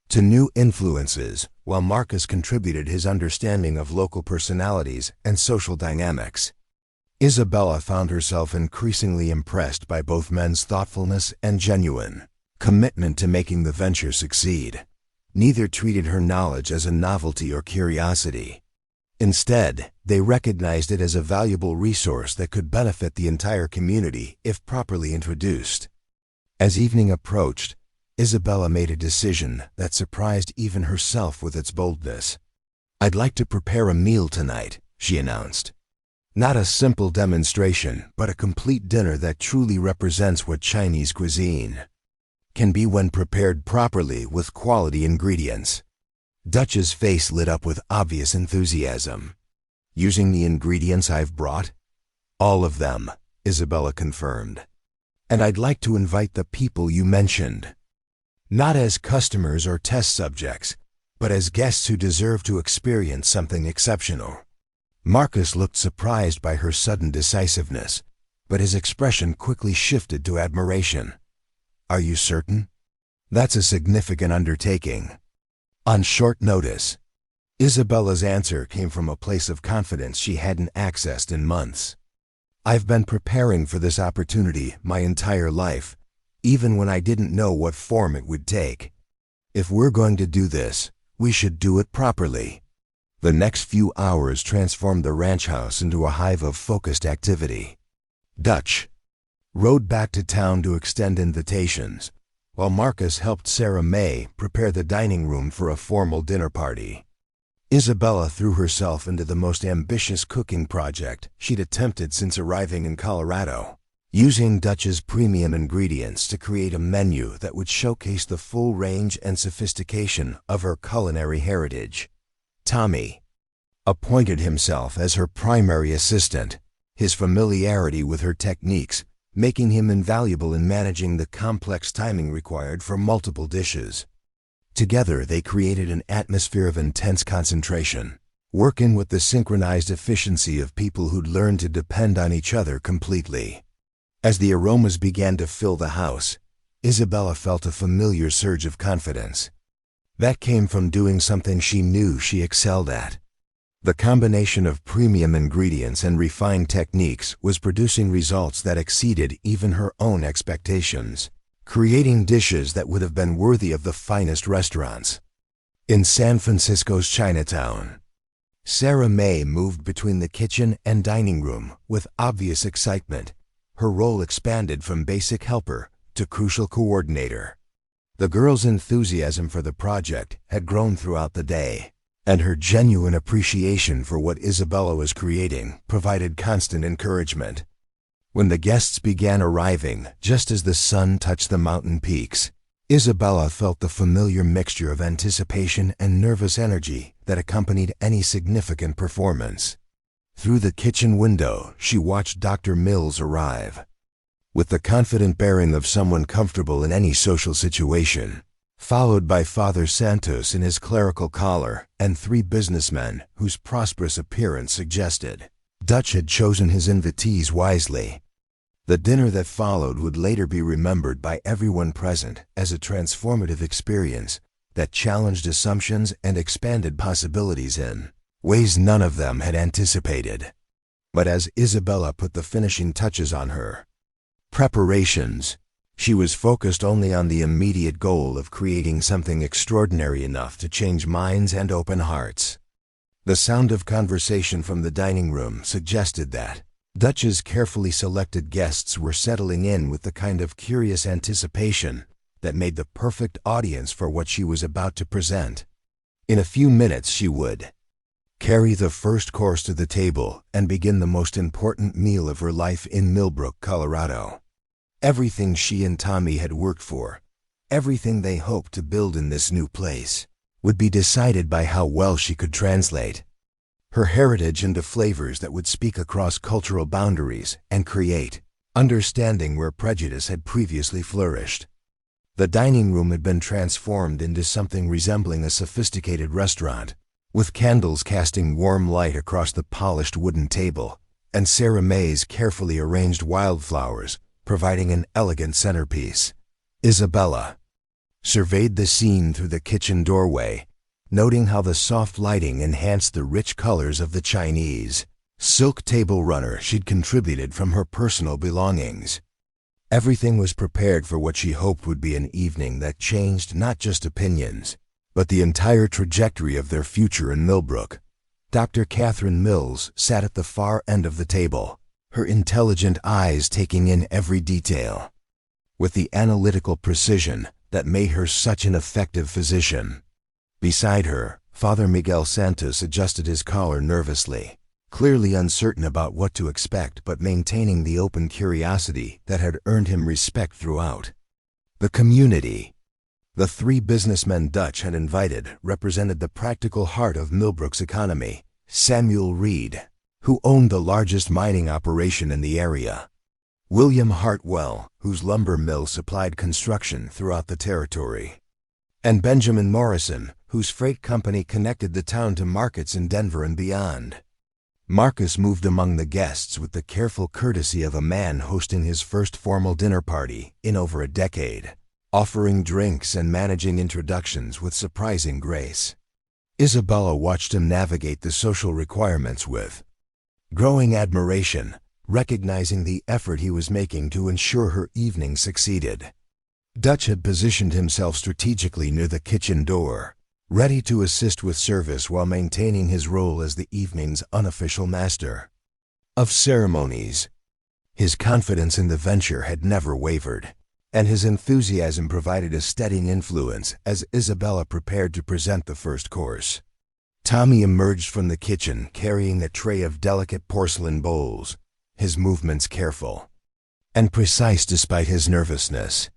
Speaker 1: to new influences, while Marcus contributed his understanding of local personalities and social dynamics. Isabella found herself increasingly impressed by both men's thoughtfulness and genuine commitment to making the venture succeed. Neither treated her knowledge as a novelty or curiosity. Instead, they recognized it as a valuable resource that could benefit the entire community if properly introduced. As evening approached, Isabella made a decision that surprised even herself with its boldness. "I'd like to prepare a meal tonight," she announced. "Not a simple demonstration, but a complete dinner that truly represents what Chinese cuisine can be when prepared properly with quality ingredients." Dutch's face lit up with obvious enthusiasm. "Using the ingredients I've brought?" "All of them," Isabella confirmed. "And I'd like to invite the people you mentioned. Not as customers or test subjects, but as guests who deserve to experience something exceptional." Marcus looked surprised by her sudden decisiveness, but his expression quickly shifted to admiration. "Are you certain? That's a significant undertaking. On short notice." Isabella's answer came from a place of confidence she hadn't accessed in months. "I've been preparing for this opportunity my entire life, even when I didn't know what form it would take. If we're going to do this, we should do it properly." The next few hours transformed the ranch house into a hive of focused activity. Dutch rode back to town to extend invitations, while Marcus helped Sarah May prepare the dining room for a formal dinner party. Isabella threw herself into the most ambitious cooking project she'd attempted since arriving in Colorado, using Dutch's premium ingredients to create a menu that would showcase the full range and sophistication of her culinary heritage. Tommy appointed himself as her primary assistant, his familiarity with her techniques making him invaluable in managing the complex timing required for multiple dishes. Together they created an atmosphere of intense concentration, working with the synchronized efficiency of people who'd learned to depend on each other completely. As the aromas began to fill the house, Isabella felt a familiar surge of confidence. That came from doing something she knew she excelled at. The combination of premium ingredients and refined techniques was producing results that exceeded even her own expectations, creating dishes that would have been worthy of the finest restaurants. In San Francisco's Chinatown, Sarah May moved between the kitchen and dining room with obvious excitement. Her role expanded from basic helper to crucial coordinator. The girl's enthusiasm for the project had grown throughout the day, and her genuine appreciation for what Isabella was creating provided constant encouragement. When the guests began arriving, just as the sun touched the mountain peaks, Isabella felt the familiar mixture of anticipation and nervous energy that accompanied any significant performance. Through the kitchen window, she watched Dr. Mills arrive. With the confident bearing of someone comfortable in any social situation, followed by Father Santos in his clerical collar and 3 businessmen whose prosperous appearance suggested Dutch had chosen his invitees wisely. The dinner that followed would later be remembered by everyone present as a transformative experience that challenged assumptions and expanded possibilities in ways none of them had anticipated. But as Isabella put the finishing touches on her preparations, she was focused only on the immediate goal of creating something extraordinary enough to change minds and open hearts. The sound of conversation from the dining room suggested that Dutch's carefully selected guests were settling in with the kind of curious anticipation that made the perfect audience for what she was about to present. In a few minutes she would carry the first course to the table and begin the most important meal of her life in Millbrook, Colorado. Everything she and Tommy had worked for, everything they hoped to build in this new place, would be decided by how well she could translate her heritage into flavors that would speak across cultural boundaries and create understanding where prejudice had previously flourished. The dining room had been transformed into something resembling a sophisticated restaurant, with candles casting warm light across the polished wooden table, and Sarah May's carefully arranged wildflowers providing an elegant centerpiece. Isabella surveyed the scene through the kitchen doorway, noting how the soft lighting enhanced the rich colors of the Chinese silk table runner she'd contributed from her personal belongings. Everything was prepared for what she hoped would be an evening that changed not just opinions, but the entire trajectory of their future in Millbrook. Dr. Catherine Mills sat at the far end of the table, her intelligent eyes taking in every detail. With the analytical precision that made her such an effective physician. Beside her, Father Miguel Santos adjusted his collar nervously, clearly uncertain about what to expect but maintaining the open curiosity that had earned him respect throughout. The community the 3 businessmen Dutch had invited represented the practical heart of Millbrook's economy. Samuel Reed, who owned the largest mining operation in the area. William Hartwell, whose lumber mill supplied construction throughout the territory. And Benjamin Morrison, whose freight company connected the town to markets in Denver and beyond. Marcus moved among the guests with the careful courtesy of a man hosting his first formal dinner party in over a decade, offering drinks and managing introductions with surprising grace. Isabella watched him navigate the social requirements with growing admiration, recognizing the effort he was making to ensure her evening succeeded. Dutch had positioned himself strategically near the kitchen door, ready to assist with service while maintaining his role as the evening's unofficial master of ceremonies. His confidence in the venture had never wavered, and his enthusiasm provided a steadying influence as Isabella prepared to present the first course. Tommy emerged from the kitchen carrying a tray of delicate porcelain bowls, his movements careful and precise despite his nervousness.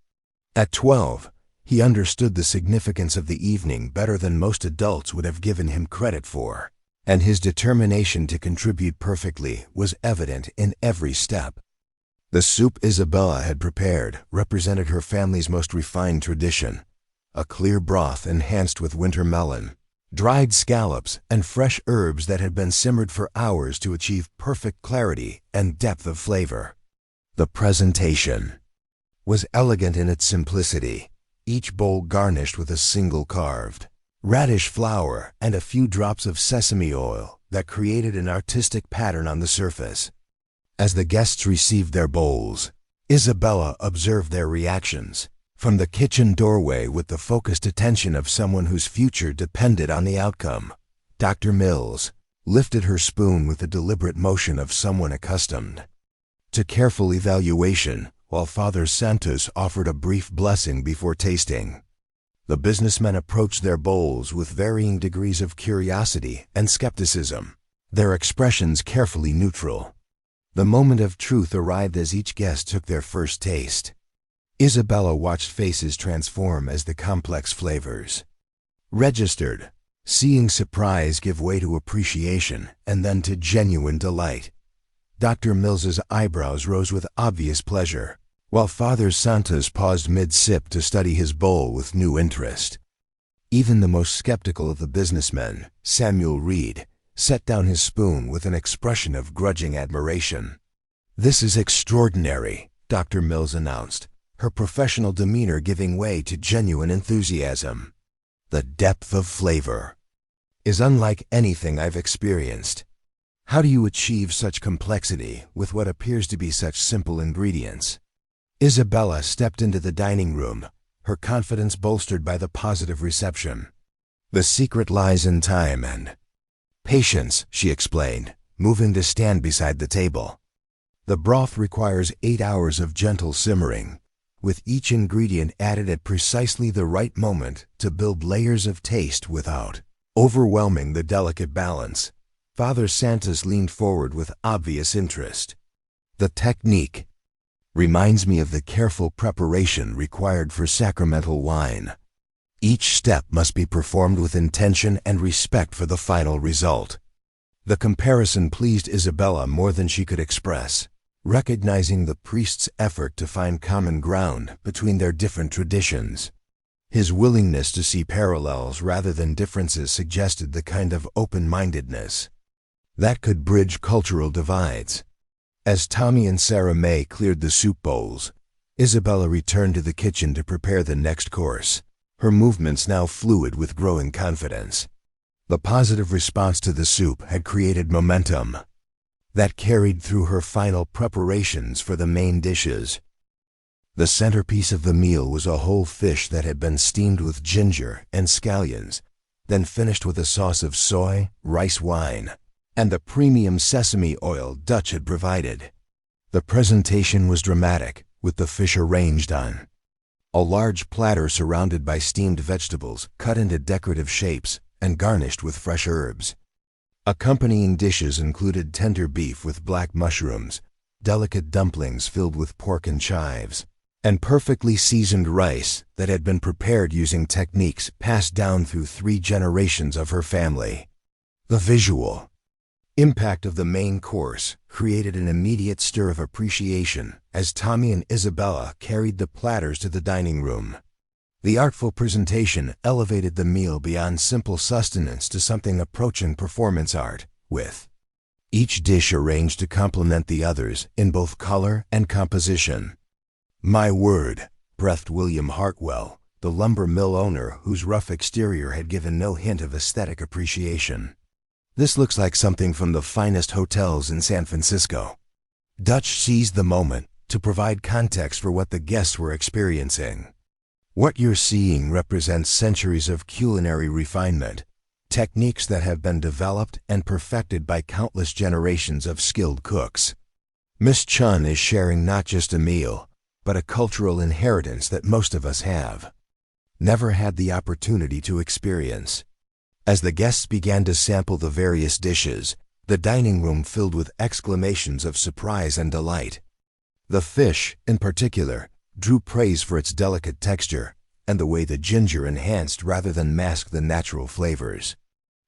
Speaker 1: At 12, he understood the significance of the evening better than most adults would have given him credit for, and his determination to contribute perfectly was evident in every step. The soup Isabella had prepared represented her family's most refined tradition, a clear broth enhanced with winter melon, dried scallops, and fresh herbs that had been simmered for hours to achieve perfect clarity and depth of flavor. The presentation was elegant in its simplicity, each bowl garnished with a single carved radish flower and a few drops of sesame oil that created an artistic pattern on the surface. As the guests received their bowls, Isabella observed their reactions from the kitchen doorway with the focused attention of someone whose future depended on the outcome. Dr. Mills lifted her spoon with the deliberate motion of someone accustomed to careful evaluation, while Father Santos offered a brief blessing before tasting. The businessmen approached their bowls with varying degrees of curiosity and skepticism, their expressions carefully neutral. The moment of truth arrived as each guest took their first taste. Isabella watched faces transform as the complex flavors registered, seeing surprise give way to appreciation and then to genuine delight. Dr. Mills's eyebrows rose with obvious pleasure, while Father Santos paused mid-sip to study his bowl with new interest. Even the most skeptical of the businessmen, Samuel Reed, set down his spoon with an expression of grudging admiration. "This is extraordinary," Dr. Mills announced, her professional demeanor giving way to genuine enthusiasm. "The depth of flavor is unlike anything I've experienced. How do you achieve such complexity with what appears to be such simple ingredients?" Isabella stepped into the dining room, her confidence bolstered by the positive reception. "The secret lies in time and patience," she explained, moving to stand beside the table. "The broth requires 8 hours of gentle simmering, with each ingredient added at precisely the right moment to build layers of taste without overwhelming the delicate balance." Father Santos leaned forward with obvious interest. "The technique reminds me of the careful preparation required for sacramental wine. Each step must be performed with intention and respect for the final result." The comparison pleased Isabella more than she could express, recognizing the priest's effort to find common ground between their different traditions. His willingness to see parallels rather than differences suggested the kind of open-mindedness that could bridge cultural divides. As Tommy and Sarah May cleared the soup bowls, Isabella returned to the kitchen to prepare the next course, her movements now fluid with growing confidence. The positive response to the soup had created momentum that carried through her final preparations for the main dishes. The centerpiece of the meal was a whole fish that had been steamed with ginger and scallions, then finished with a sauce of soy, rice wine, and the premium sesame oil Dutch had provided. The presentation was dramatic, with the fish arranged on a large platter surrounded by steamed vegetables cut into decorative shapes and garnished with fresh herbs. Accompanying dishes included tender beef with black mushrooms, delicate dumplings filled with pork and chives, and perfectly seasoned rice that had been prepared using techniques passed down through 3 generations of her family. The visual impact of the main course created an immediate stir of appreciation as Tommy and Isabella carried the platters to the dining room. The artful presentation elevated the meal beyond simple sustenance to something approaching performance art, with each dish arranged to complement the others in both color and composition. "My word," breathed William Hartwell, the lumber mill owner whose rough exterior had given no hint of aesthetic appreciation. "This looks like something from the finest hotels in San Francisco." Dutch seized the moment to provide context for what the guests were experiencing. "What you're seeing represents centuries of culinary refinement, techniques that have been developed and perfected by countless generations of skilled cooks. Miss Chun is sharing not just a meal, but a cultural inheritance that most of us have never had the opportunity to experience." As the guests began to sample the various dishes, the dining room filled with exclamations of surprise and delight. The fish, in particular, drew praise for its delicate texture and the way the ginger enhanced rather than masked the natural flavors.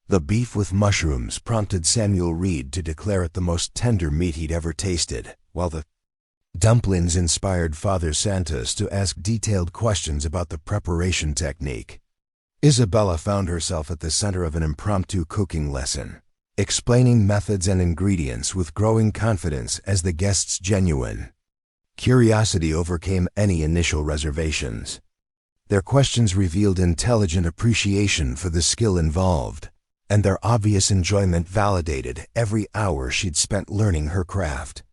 Speaker 1: The beef with mushrooms prompted Samuel Reed to declare it the most tender meat he'd ever tasted, while the dumplings inspired Father Santos to ask detailed questions about the preparation technique. Isabella found herself at the center of an impromptu cooking lesson, explaining methods and ingredients with growing confidence as the guests' genuine curiosity overcame any initial reservations. Their questions revealed intelligent appreciation for the skill involved, and their obvious enjoyment validated every hour she'd spent learning her craft.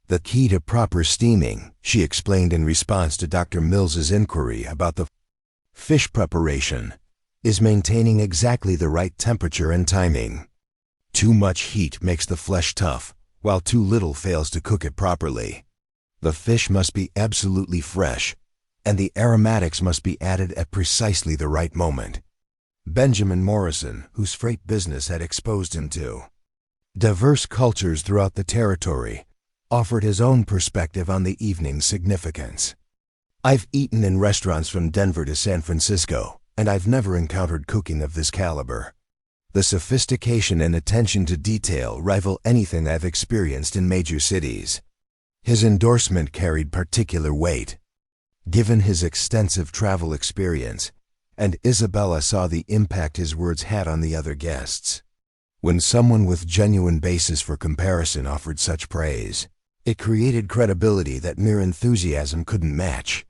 Speaker 1: The key to proper steaming, she explained in response to Dr. Mills's inquiry about the fish preparation, is maintaining exactly the right temperature and timing. Too much heat makes the flesh tough, while too little fails to cook it properly. The fish must be absolutely fresh, and the aromatics must be added at precisely the right moment. Benjamin Morrison, whose freight business had exposed him to diverse cultures throughout the territory, offered his own perspective on the evening's significance. "I've eaten in restaurants from Denver to San Francisco, and I've never encountered cooking of this caliber. The sophistication and attention to detail rival anything I've experienced in major cities." His endorsement carried particular weight, given his extensive travel experience, and Isabella saw the impact his words had on the other guests. When someone with genuine basis for comparison offered such praise, it created credibility that mere enthusiasm couldn't match.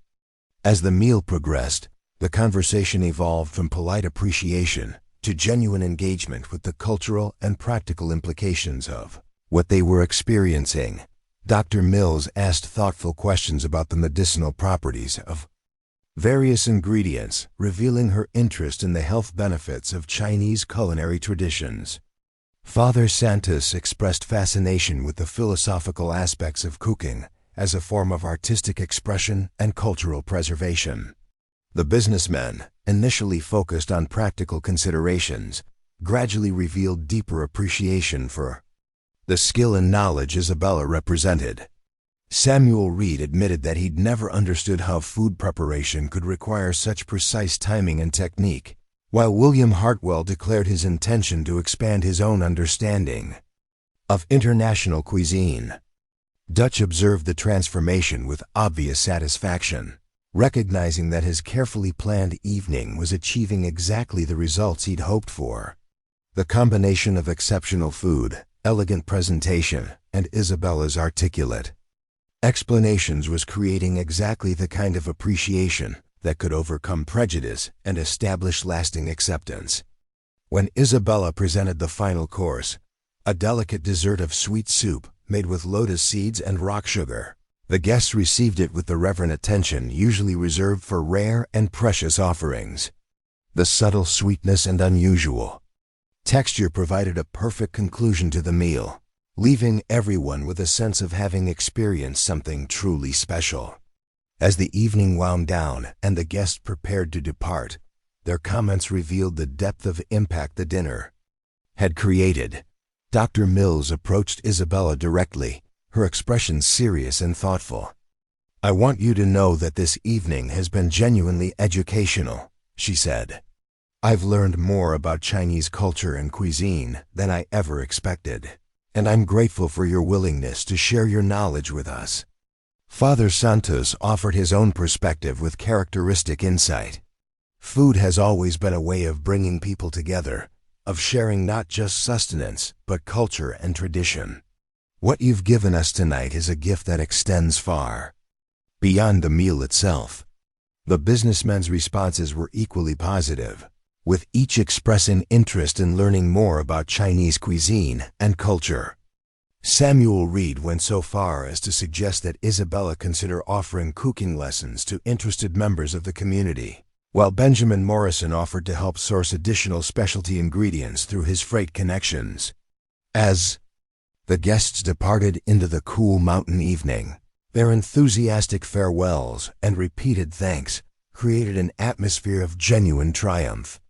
Speaker 1: As the meal progressed, the conversation evolved from polite appreciation to genuine engagement with the cultural and practical implications of what they were experiencing. Dr. Mills asked thoughtful questions about the medicinal properties of various ingredients, revealing her interest in the health benefits of Chinese culinary traditions. Father Santos expressed fascination with the philosophical aspects of cooking as a form of artistic expression and cultural preservation. The businessmen, initially focused on practical considerations, gradually revealed deeper appreciation for the skill and knowledge Isabella represented. Samuel Reed admitted that he'd never understood how food preparation could require such precise timing and technique, while William Hartwell declared his intention to expand his own understanding of international cuisine. Dutch observed the transformation with obvious satisfaction, recognizing that his carefully planned evening was achieving exactly the results he'd hoped for. The combination of exceptional food, elegant presentation, and Isabella's articulate explanations was creating exactly the kind of appreciation that could overcome prejudice and establish lasting acceptance. When Isabella presented the final course, a delicate dessert of sweet soup made with lotus seeds and rock sugar, the guests received it with the reverent attention usually reserved for rare and precious offerings. The subtle sweetness and unusual texture provided a perfect conclusion to the meal, leaving everyone with a sense of having experienced something truly special. As the evening wound down and the guests prepared to depart, their comments revealed the depth of impact the dinner had created. Dr. Mills approached Isabella directly, her expression serious and thoughtful. "I want you to know that this evening has been genuinely educational," she said. "I've learned more about Chinese culture and cuisine than I ever expected, and I'm grateful for your willingness to share your knowledge with us." Father Santos offered his own perspective with characteristic insight. "Food has always been a way of bringing people together, of sharing not just sustenance, but culture and tradition. What you've given us tonight is a gift that extends far beyond the meal itself." The businessmen's responses were equally positive, with each expressing interest in learning more about Chinese cuisine and culture. Samuel Reed went so far as to suggest that Isabella consider offering cooking lessons to interested members of the community, while Benjamin Morrison offered to help source additional specialty ingredients through his freight connections. As the guests departed into the cool mountain evening, their enthusiastic farewells and repeated thanks created an atmosphere of genuine triumph.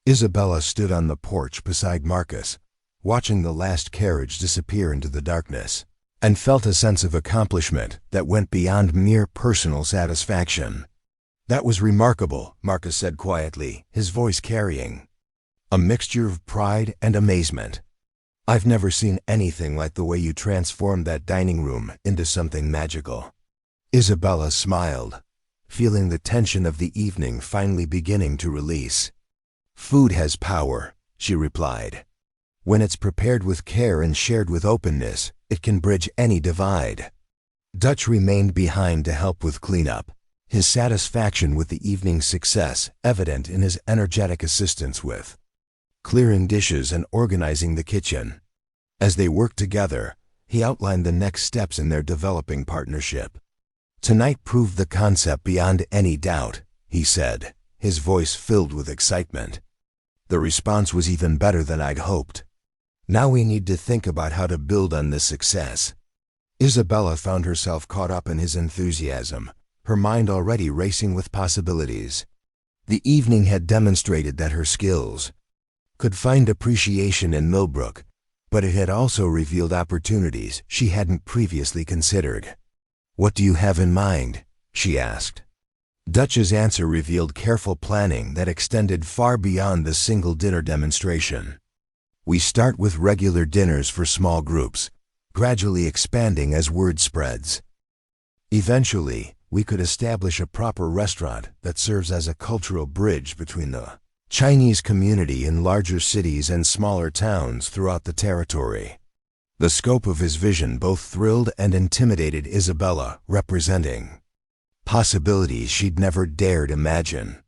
Speaker 1: Isabella stood on the porch beside Marcus, watching the last carriage disappear into the darkness, and felt a sense of accomplishment that went beyond mere personal satisfaction. "That was remarkable," Marcus said quietly, his voice carrying a mixture of pride and amazement. "I've never seen anything like the way you transformed that dining room into something magical." Isabella smiled, feeling the tension of the evening finally beginning to release. "Food has power," she replied. "When it's prepared with care and shared with openness, it can bridge any divide." Dutch remained behind to help with cleanup, his satisfaction with the evening's success evident in his energetic assistance with clearing dishes and organizing the kitchen. As they worked together, he outlined the next steps in their developing partnership. "Tonight proved the concept beyond any doubt," he said, his voice filled with excitement. "The response was even better than I'd hoped. Now we need to think about how to build on this success." Isabella found herself caught up in his enthusiasm, her mind already racing with possibilities. The evening had demonstrated that her skills could find appreciation in Millbrook, but it had also revealed opportunities she hadn't previously considered. "What do you have in mind?" she asked. Dutch's answer revealed careful planning that extended far beyond the single dinner demonstration. "We start with regular dinners for small groups, gradually expanding as word spreads. Eventually, we could establish a proper restaurant that serves as a cultural bridge between the Chinese community in larger cities and smaller towns throughout the territory." The scope of his vision both thrilled and intimidated Isabella, representing possibilities she'd never dared imagine.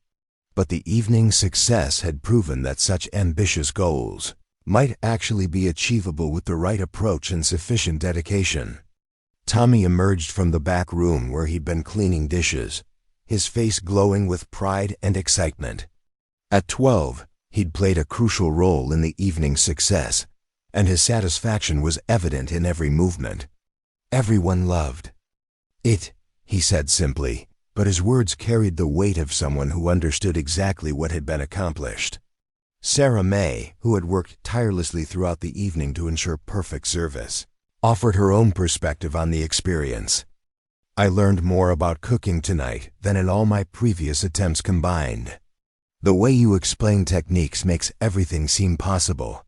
Speaker 1: But the evening's success had proven that such ambitious goals might actually be achievable with the right approach and sufficient dedication. Tommy emerged from the back room where he'd been cleaning dishes, his face glowing with pride and excitement. At 12, he'd played a crucial role in the evening's success, and his satisfaction was evident in every movement. "Everyone loved it," he said simply, but his words carried the weight of someone who understood exactly what had been accomplished. Sarah May, who had worked tirelessly throughout the evening to ensure perfect service, offered her own perspective on the experience. "I learned more about cooking tonight than in all my previous attempts combined. The way you explain techniques makes everything seem possible."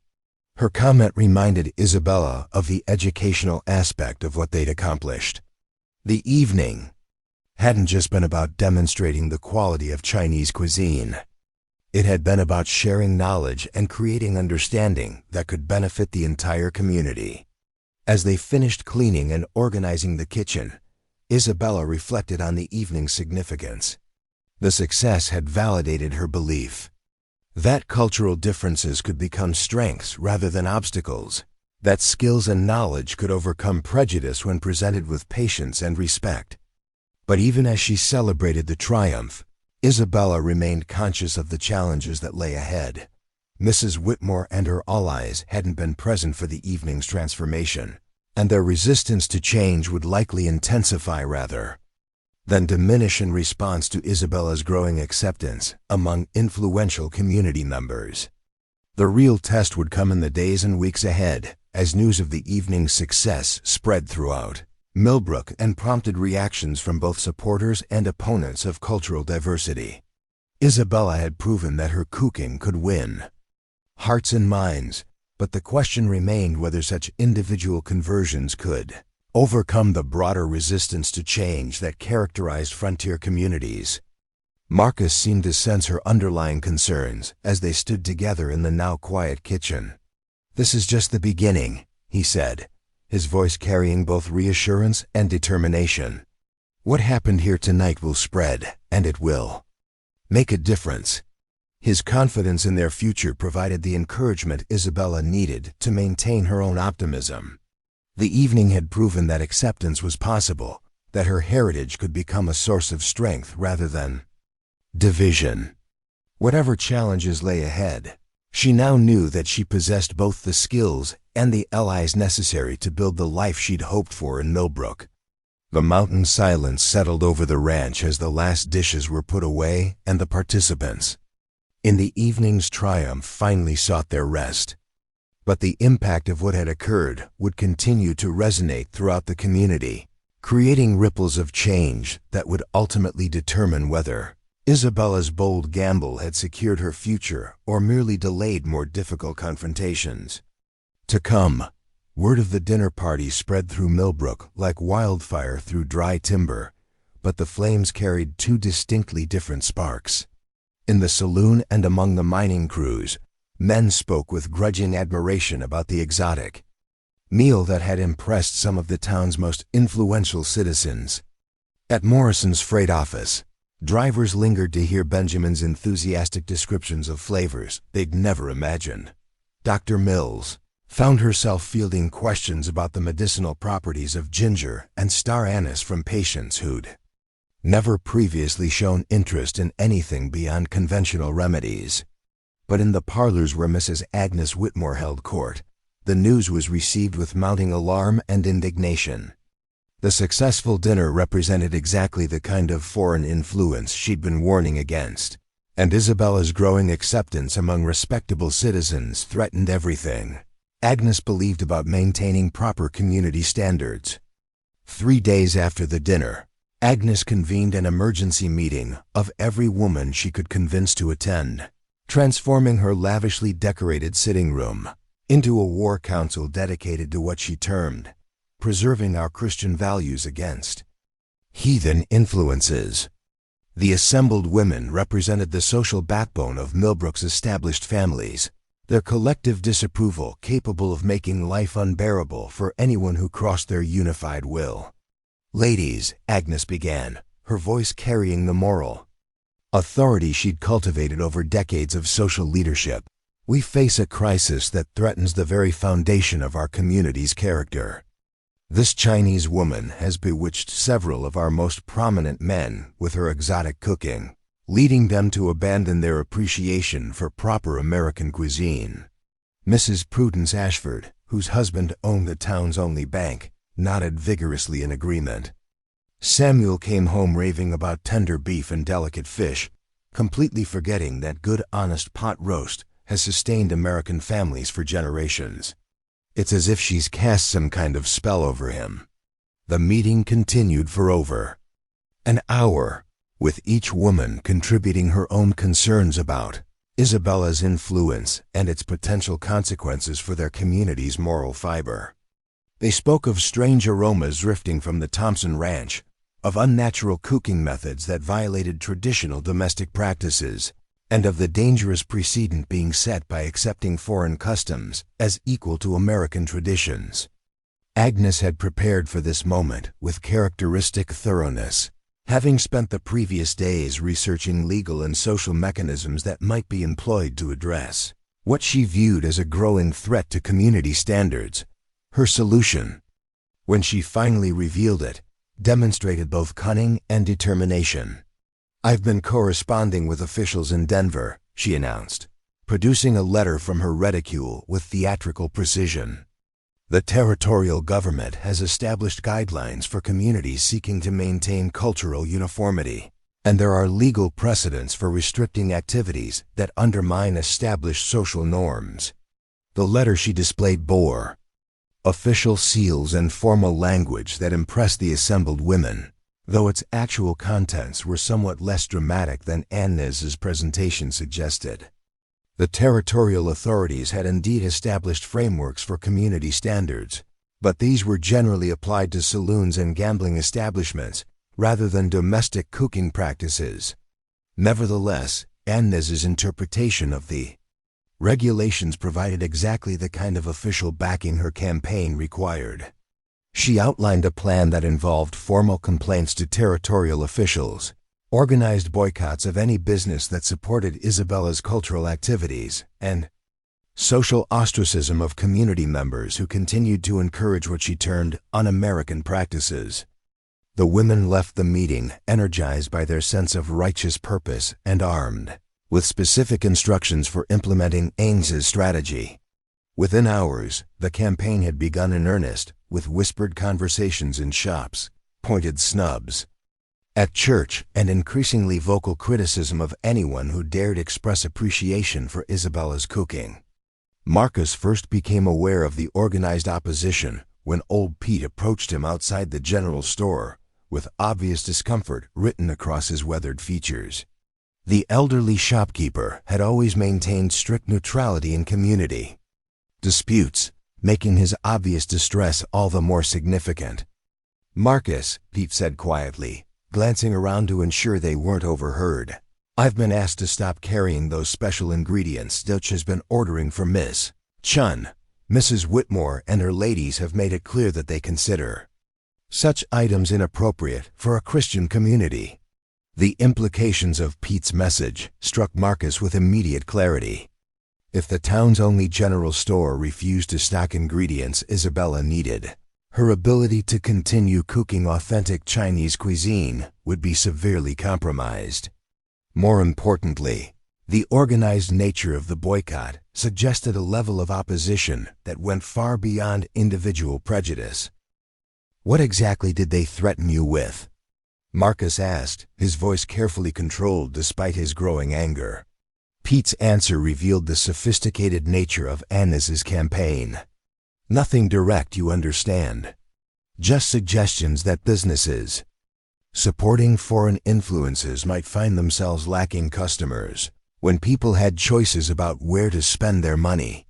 Speaker 1: Her comment reminded Isabella of the educational aspect of what they'd accomplished. The evening hadn't just been about demonstrating the quality of Chinese cuisine. It had been about sharing knowledge and creating understanding that could benefit the entire community. As they finished cleaning and organizing the kitchen, Isabella reflected on the evening's significance. The success had validated her belief that cultural differences could become strengths rather than obstacles, that skills and knowledge could overcome prejudice when presented with patience and respect. But even as she celebrated the triumph, Isabella remained conscious of the challenges that lay ahead. Mrs. Whitmore and her allies hadn't been present for the evening's transformation, and their resistance to change would likely intensify rather than diminish in response to Isabella's growing acceptance among influential community members. The real test would come in the days and weeks ahead, as news of the evening's success spread throughout Millbrook and prompted reactions from both supporters and opponents of cultural diversity. Isabella had proven that her cooking could win hearts and minds, but the question remained whether such individual conversions could overcome the broader resistance to change that characterized frontier communities. Marcus seemed to sense her underlying concerns as they stood together in the now quiet kitchen. "This is just the beginning," he said, his voice carrying both reassurance and determination. "What happened here tonight will spread, and it will make a difference." His confidence in their future provided the encouragement Isabella needed to maintain her own optimism. The evening had proven that acceptance was possible, that her heritage could become a source of strength rather than division. Whatever challenges lay ahead, she now knew that she possessed both the skills and the allies necessary to build the life she'd hoped for in Millbrook. The mountain silence settled over the ranch as the last dishes were put away and the participants in the evening's triumph finally sought their rest. But the impact of what had occurred would continue to resonate throughout the community, creating ripples of change that would ultimately determine whether Isabella's bold gamble had secured her future or merely delayed more difficult confrontations. To come, word of the dinner party spread through Millbrook like wildfire through dry timber, but the flames carried two distinctly different sparks. In the saloon and among the mining crews, men spoke with grudging admiration about the exotic meal that had impressed some of the town's most influential citizens. At Morrison's freight office, drivers lingered to hear Benjamin's enthusiastic descriptions of flavors they'd never imagined. Dr. Mills found herself fielding questions about the medicinal properties of ginger and star anise from patients who'd never previously shown interest in anything beyond conventional remedies. But in the parlors where Mrs. Agnes Whitmore held court, the news was received with mounting alarm and indignation. The successful dinner represented exactly the kind of foreign influence she'd been warning against, and Isabella's growing acceptance among respectable citizens threatened everything Agnes believed about maintaining proper community standards. 3 days after the dinner, Agnes convened an emergency meeting of every woman she could convince to attend, transforming her lavishly decorated sitting room into a war council dedicated to what she termed preserving our Christian values against heathen influences. The assembled women represented the social backbone of Millbrook's established families, their collective disapproval capable of making life unbearable for anyone who crossed their unified will. "Ladies," Agnes began, her voice carrying the moral authority she'd cultivated over decades of social leadership, "we face a crisis that threatens the very foundation of our community's character. This Chinese woman has bewitched several of our most prominent men with her exotic cooking, leading them to abandon their appreciation for proper American cuisine." Mrs. Prudence Ashford, whose husband owned the town's only bank, nodded vigorously in agreement. Samuel came home raving about tender beef and delicate fish, completely forgetting that good honest pot roast has sustained American families for generations. "It's as if she's cast some kind of spell over him." The meeting continued for over an hour, with each woman contributing her own concerns about Isabella's influence and its potential consequences for their community's moral fiber. They spoke of strange aromas drifting from the Thompson Ranch, of unnatural cooking methods that violated traditional domestic practices, and of the dangerous precedent being set by accepting foreign customs as equal to American traditions. Agnes had prepared for this moment with characteristic thoroughness, having spent the previous days researching legal and social mechanisms that might be employed to address what she viewed as a growing threat to community standards. Her solution, when she finally revealed it, demonstrated both cunning and determination. "I've been corresponding with officials in Denver," she announced, producing a letter from her reticule with theatrical precision. "The territorial government has established guidelines for communities seeking to maintain cultural uniformity, and there are legal precedents for restricting activities that undermine established social norms." The letter she displayed bore official seals and formal language that impressed the assembled women, though its actual contents were somewhat less dramatic than Agnes's presentation suggested. The territorial authorities had indeed established frameworks for community standards, but these were generally applied to saloons and gambling establishments rather than domestic cooking practices. Nevertheless, Agnes's interpretation of the regulations provided exactly the kind of official backing her campaign required. She outlined a plan that involved formal complaints to territorial officials, organized boycotts of any business that supported Isabella's cultural activities, and social ostracism of community members who continued to encourage what she termed un-American practices. The women left the meeting energized by their sense of righteous purpose and armed with specific instructions for implementing Agnes's strategy. Within hours, the campaign had begun in earnest, with whispered conversations in shops, pointed snubs at church, and increasingly vocal criticism of anyone who dared express appreciation for Isabella's cooking. Marcus first became aware of the organized opposition when old Pete approached him outside the general store, with obvious discomfort written across his weathered features. The elderly shopkeeper had always maintained strict neutrality in community disputes, making his obvious distress all the more significant. "Marcus," Pete said quietly, glancing around to ensure they weren't overheard, I've been asked to stop carrying those special ingredients Dutch has been ordering for Miss Chun. Mrs. Whitmore and her ladies have made it clear that they consider such items inappropriate for a Christian community. The implications of Pete's message struck Marcus with immediate clarity. If the town's only general store refused to stock ingredients Isabella needed, her ability to continue cooking authentic Chinese cuisine would be severely compromised. More importantly, the organized nature of the boycott suggested a level of opposition that went far beyond individual prejudice. "What exactly did they threaten you with?" Marcus asked, his voice carefully controlled despite his growing anger. Pete's answer revealed the sophisticated nature of Anna's campaign. "Nothing direct, you understand. Just suggestions that businesses supporting foreign influences might find themselves lacking customers when people had choices about where to spend their money."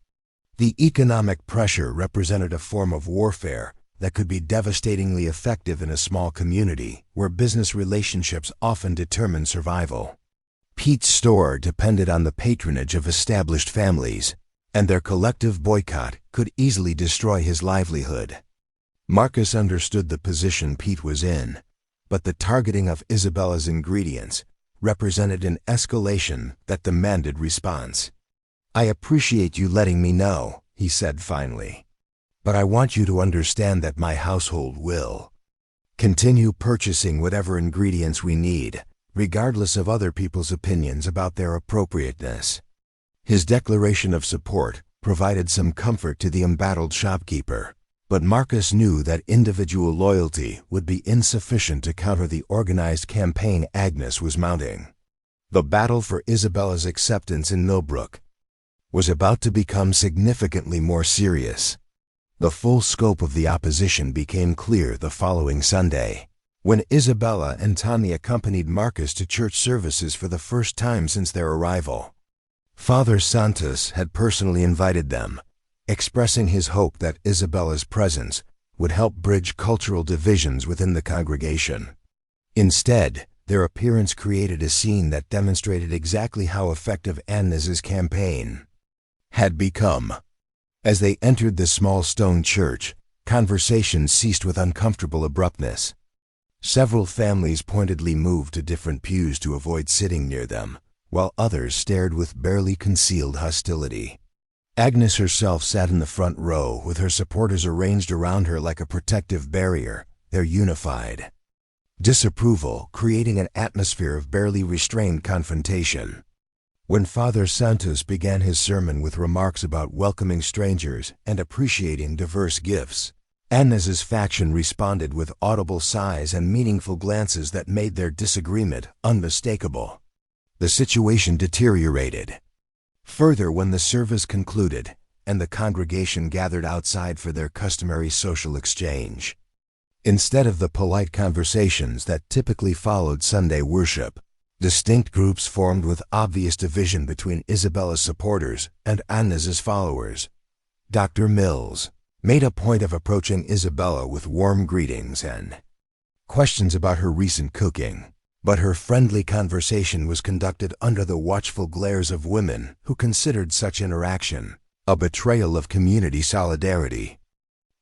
Speaker 1: The economic pressure represented a form of warfare that could be devastatingly effective in a small community where business relationships often determine survival. Pete's store depended on the patronage of established families, and their collective boycott could easily destroy his livelihood. Marcus understood the position Pete was in, but the targeting of Isabella's ingredients represented an escalation that demanded response. "I appreciate you letting me know," he said finally, "but I want you to understand that my household will continue purchasing whatever ingredients we need, regardless of other people's opinions about their appropriateness." His declaration of support provided some comfort to the embattled shopkeeper, but Marcus knew that individual loyalty would be insufficient to counter the organized campaign Agnes was mounting. The battle for Isabella's acceptance in Millbrook was about to become significantly more serious. The full scope of the opposition became clear the following Sunday, when Isabella and Tanya accompanied Marcus to church services for the first time since their arrival. Father Santos had personally invited them, expressing his hope that Isabella's presence would help bridge cultural divisions within the congregation. Instead, their appearance created a scene that demonstrated exactly how effective Agnes's campaign had become. As they entered the small stone church, conversation ceased with uncomfortable abruptness. Several families pointedly moved to different pews to avoid sitting near them, while others stared with barely concealed hostility. Agnes herself sat in the front row with her supporters arranged around her like a protective barrier, their unified disapproval creating an atmosphere of barely restrained confrontation. When Father Santos began his sermon with remarks about welcoming strangers and appreciating diverse gifts, Agnes's faction responded with audible sighs and meaningful glances that made their disagreement unmistakable. The situation deteriorated further when the service concluded and the congregation gathered outside for their customary social exchange. Instead of the polite conversations that typically followed Sunday worship, distinct groups formed with obvious division between Isabella's supporters and Agnes's followers. Dr. Mills made a point of approaching Isabella with warm greetings and questions about her recent cooking, but her friendly conversation was conducted under the watchful glares of women who considered such interaction a betrayal of community solidarity.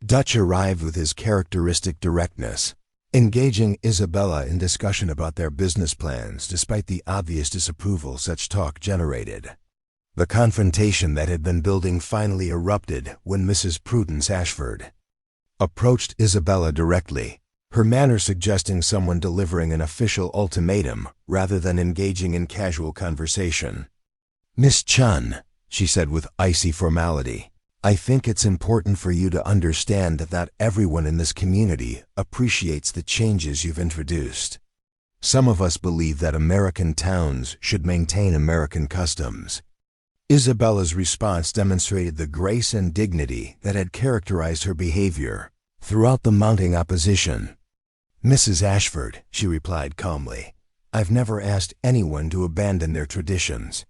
Speaker 1: Dutch arrived with his characteristic directness, engaging Isabella in discussion about their business plans despite the obvious disapproval such talk generated. The confrontation that had been building finally erupted when Mrs. Prudence Ashford approached Isabella directly, her manner suggesting someone delivering an official ultimatum rather than engaging in casual conversation. "Miss Chun," she said with icy formality, "I think it's important for you to understand that not everyone in this community appreciates the changes you've introduced. Some of us believe that American towns should maintain American customs." Isabella's response demonstrated the grace and dignity that had characterized her behavior throughout the mounting opposition. "Mrs. Ashford," she replied calmly, "I've never asked anyone to abandon their traditions.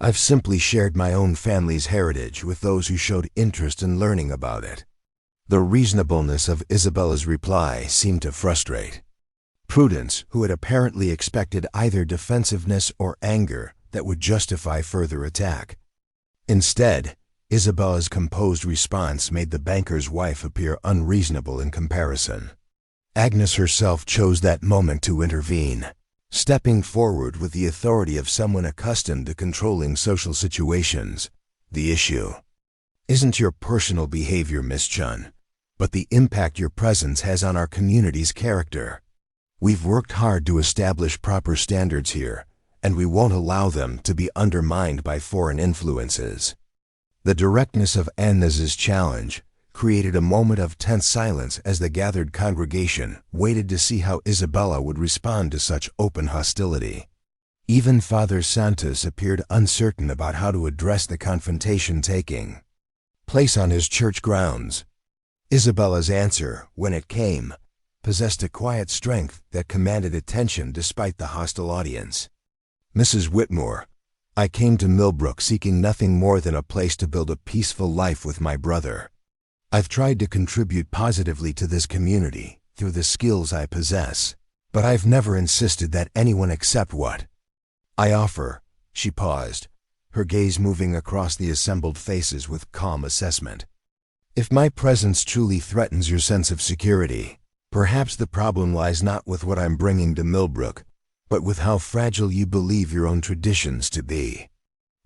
Speaker 1: I've simply shared my own family's heritage with those who showed interest in learning about it." The reasonableness of Isabella's reply seemed to frustrate Prudence, who had apparently expected either defensiveness or anger that would justify further attack. Instead, Isabella's composed response made the banker's wife appear unreasonable in comparison. Agnes herself chose that moment to intervene, stepping forward with the authority of someone accustomed to controlling social situations. The issue isn't your personal behavior, Miss Chun, but the impact your presence has on our community's character. We've worked hard to establish proper standards here, and we won't allow them to be undermined by foreign influences. The directness of Agnes's challenge created a moment of tense silence as the gathered congregation waited to see how Isabella would respond to such open hostility. Even Father Santos appeared uncertain about how to address the confrontation taking place on his church grounds. Isabella's answer, when it came, possessed a quiet strength that commanded attention despite the hostile audience. Mrs. Whitmore, I came to Millbrook seeking nothing more than a place to build a peaceful life with my brother. I've tried to contribute positively to this community through the skills I possess, but I've never insisted that anyone accept what I offer. She paused, her gaze moving across the assembled faces with calm assessment. If my presence truly threatens your sense of security, perhaps the problem lies not with what I'm bringing to Millbrook, but with how fragile you believe your own traditions to be.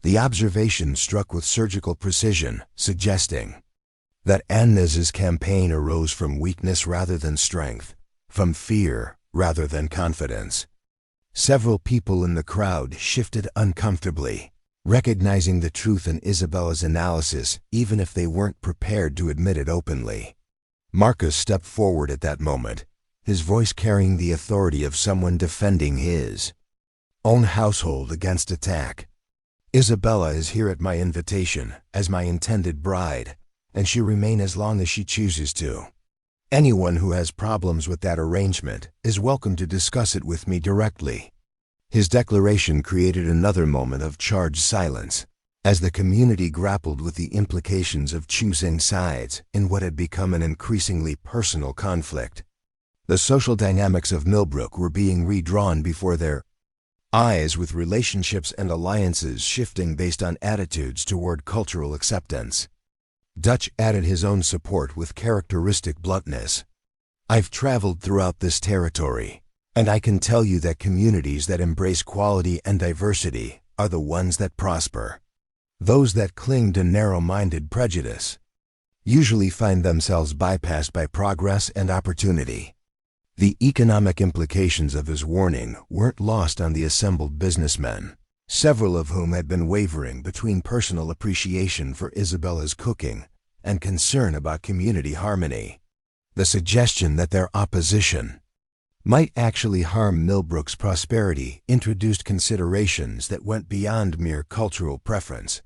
Speaker 1: The observation struck with surgical precision, suggesting that Agnes's campaign arose from weakness rather than strength, from fear rather than confidence. Several people in the crowd shifted uncomfortably, recognizing the truth in Isabella's analysis even if they weren't prepared to admit it openly. Marcus stepped forward at that moment, his voice carrying the authority of someone defending his own household against attack. Isabella is here at my invitation, as my intended bride, and she'll remain as long as she chooses to. Anyone who has problems with that arrangement is welcome to discuss it with me directly. His declaration created another moment of charged silence, as the community grappled with the implications of choosing sides in what had become an increasingly personal conflict. The social dynamics of Millbrook were being redrawn before their eyes, with relationships and alliances shifting based on attitudes toward cultural acceptance. Dutch added his own support with characteristic bluntness. I've traveled throughout this territory, and I can tell you that communities that embrace quality and diversity are the ones that prosper. Those that cling to narrow-minded prejudice usually find themselves bypassed by progress and opportunity. The economic implications of his warning weren't lost on the assembled businessmen, several of whom had been wavering between personal appreciation for Isabella's cooking and concern about community harmony. The suggestion that their opposition might actually harm Millbrook's prosperity introduced considerations that went beyond mere cultural preference.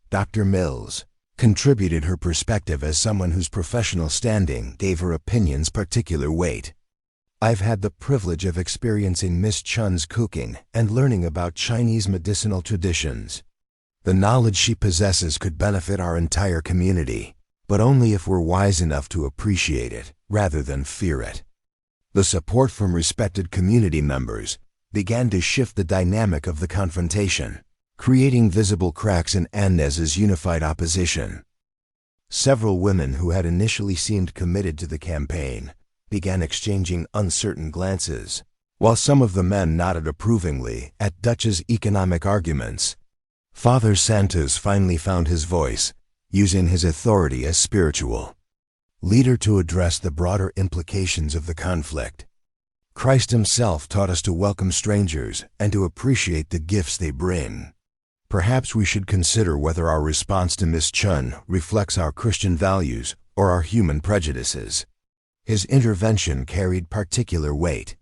Speaker 1: Dr. Mills contributed her perspective as someone whose professional standing gave her opinions particular weight. I've had the privilege of experiencing Miss Chun's cooking and learning about Chinese medicinal traditions. The knowledge she possesses could benefit our entire community, but only if we're wise enough to appreciate it rather than fear it. The support from respected community members began to shift the dynamic of the confrontation, creating visible cracks in Agnes's unified opposition. Several women who had initially seemed committed to the campaign began exchanging uncertain glances, while some of the men nodded approvingly at Dutch's economic arguments. Father Santos finally found his voice, using his authority as spiritual leader to address the broader implications of the conflict. Christ himself taught us to welcome strangers and to appreciate the gifts they bring. Perhaps we should consider whether our response to Miss Chun reflects our Christian values or our human prejudices. His intervention carried particular weight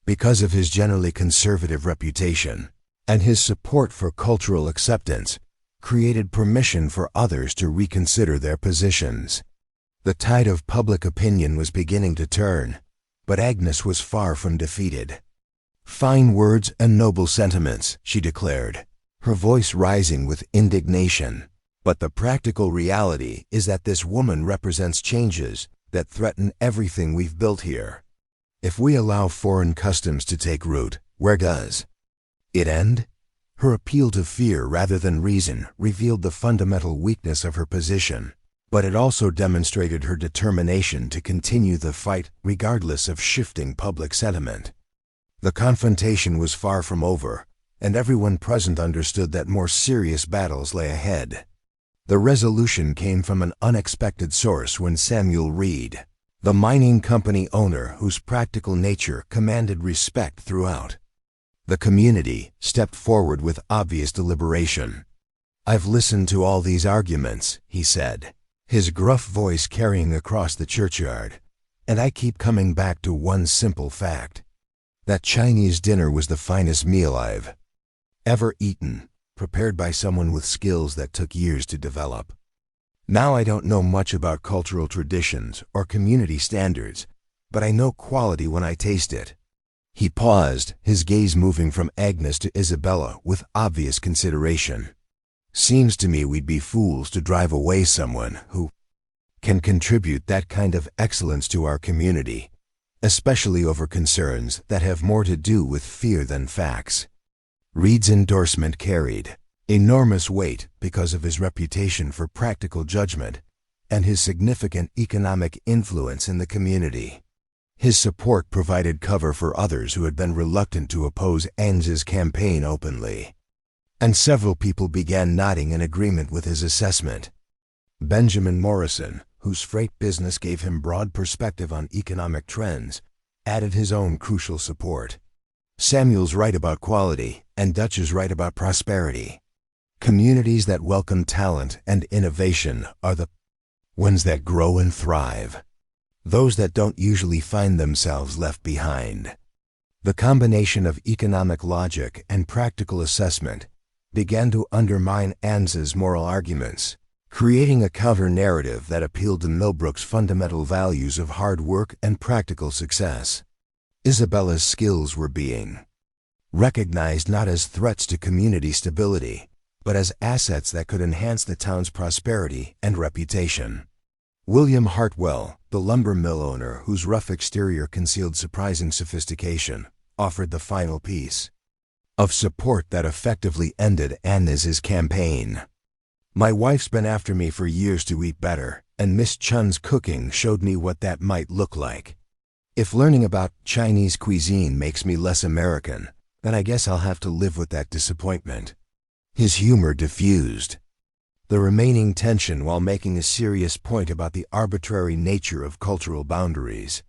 Speaker 1: because of his generally conservative reputation, and his support for cultural acceptance created permission for others to reconsider their positions. The tide of public opinion was beginning to turn, but Agnes was far from defeated. "Fine words and noble sentiments," she declared, her voice rising with indignation. "But the practical reality is that this woman represents changes that threaten everything we've built here." If we allow foreign customs to take root, where does it end? Her appeal to fear rather than reason revealed the fundamental weakness of her position, but it also demonstrated her determination to continue the fight regardless of shifting public sentiment. The confrontation was far from over, and everyone present understood that more serious battles lay ahead. The resolution came from an unexpected source when Samuel Reed, the mining company owner whose practical nature commanded respect throughout the community, stepped forward with obvious deliberation. "I've listened to all these arguments," he said, his gruff voice carrying across the churchyard, "and I keep coming back to one simple fact. That Chinese dinner was the finest meal I've ever eaten, prepared by someone with skills that took years to develop. Now I don't know much about cultural traditions or community standards, but I know quality when I taste it." He paused, his gaze moving from Agnes to Isabella with obvious consideration. "Seems to me we'd be fools to drive away someone who can contribute that kind of excellence to our community, especially over concerns that have more to do with fear than facts." Reed's endorsement carried enormous weight because of his reputation for practical judgment and his significant economic influence in the community. His support provided cover for others who had been reluctant to oppose Agnes's campaign openly, and several people began nodding in agreement with his assessment. Benjamin Morrison, whose freight business gave him broad perspective on economic trends, added his own crucial support. "Samuel's right about quality, and Dutch is right about prosperity. Communities that welcome talent and innovation are the ones that grow and thrive. Those that don't usually find themselves left behind." The combination of economic logic and practical assessment began to undermine Agnes's moral arguments, creating a counter-narrative that appealed to Millbrook's fundamental values of hard work and practical success. Isabella's skills were being recognized not as threats to community stability, but as assets that could enhance the town's prosperity and reputation. William Hartwell, the lumber mill owner whose rough exterior concealed surprising sophistication, offered the final piece of support that effectively ended Agnes's campaign. "My wife's been after me for years to eat better, and Miss Chun's cooking showed me what that might look like. If learning about Chinese cuisine makes me less American, then I guess I'll have to live with that disappointment." His humor diffused the remaining tension while making a serious point about the arbitrary nature of cultural boundaries.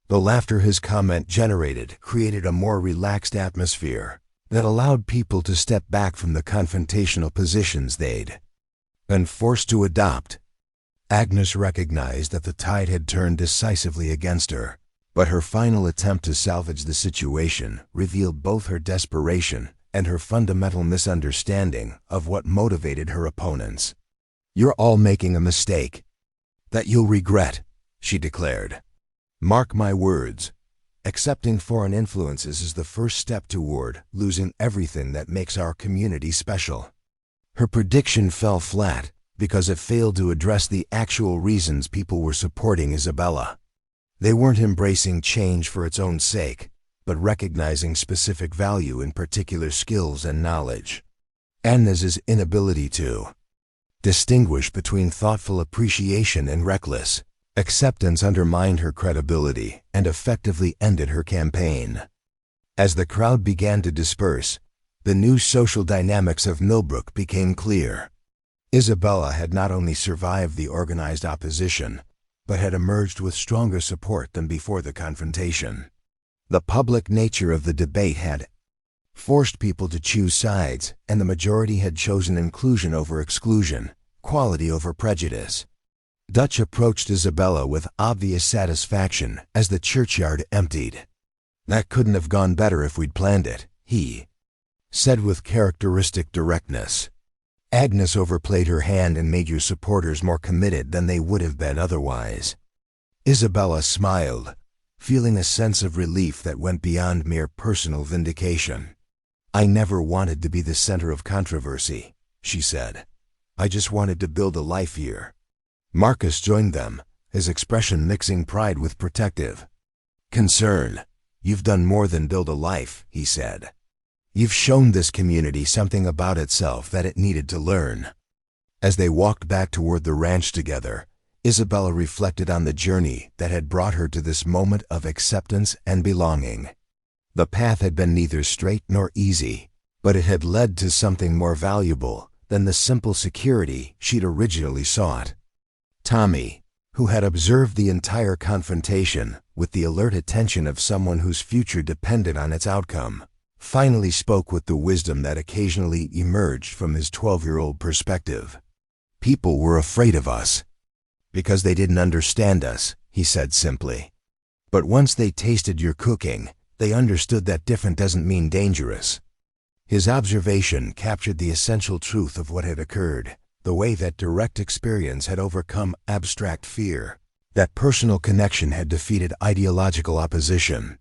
Speaker 1: The laughter his comment generated created a more relaxed atmosphere that allowed people to step back from the confrontational positions they'd been forced to adopt. Agnes recognized that the tide had turned decisively against her, but her final attempt to salvage the situation revealed both her desperation and her fundamental misunderstanding of what motivated her opponents. "You're all making a mistake that you'll regret," she declared. "Mark my words, accepting foreign influences is the first step toward losing everything that makes our community special." Her prediction fell flat because it failed to address the actual reasons people were supporting Isabella. They weren't embracing change for its own sake, but recognizing specific value in particular skills and knowledge. Agnes's inability to distinguish between thoughtful appreciation and reckless acceptance undermined her credibility and effectively ended her campaign. As the crowd began to disperse, the new social dynamics of Millbrook became clear. Isabella had not only survived the organized opposition, but had emerged with stronger support than before the confrontation. The public nature of the debate had forced people to choose sides, and the majority had chosen inclusion over exclusion, quality over prejudice. Dutch approached Isabella with obvious satisfaction as the churchyard emptied. "That couldn't have gone better if we'd planned it," he said with characteristic directness. "Agnes overplayed her hand and made your supporters more committed than they would have been otherwise." Isabella smiled, feeling a sense of relief that went beyond mere personal vindication. "I never wanted to be the center of controversy," she said. "I just wanted to build a life here." Marcus joined them, his expression mixing pride with protective Concern. You've done more than build a life, he said. You've shown this community something about itself that it needed to learn. As they walked back toward the ranch together, Isabella reflected on the journey that had brought her to this moment of acceptance and belonging. The path had been neither straight nor easy, but it had led to something more valuable than the simple security she'd originally sought. Tommy, who had observed the entire confrontation with the alert attention of someone whose future depended on its outcome, finally spoke with the wisdom that occasionally emerged from his 12-year-old perspective. People were afraid of us because they didn't understand us, he said simply. But once they tasted your cooking, they understood that different doesn't mean dangerous. His observation captured the essential truth of what had occurred, the way that direct experience had overcome abstract fear, that personal connection had defeated ideological opposition.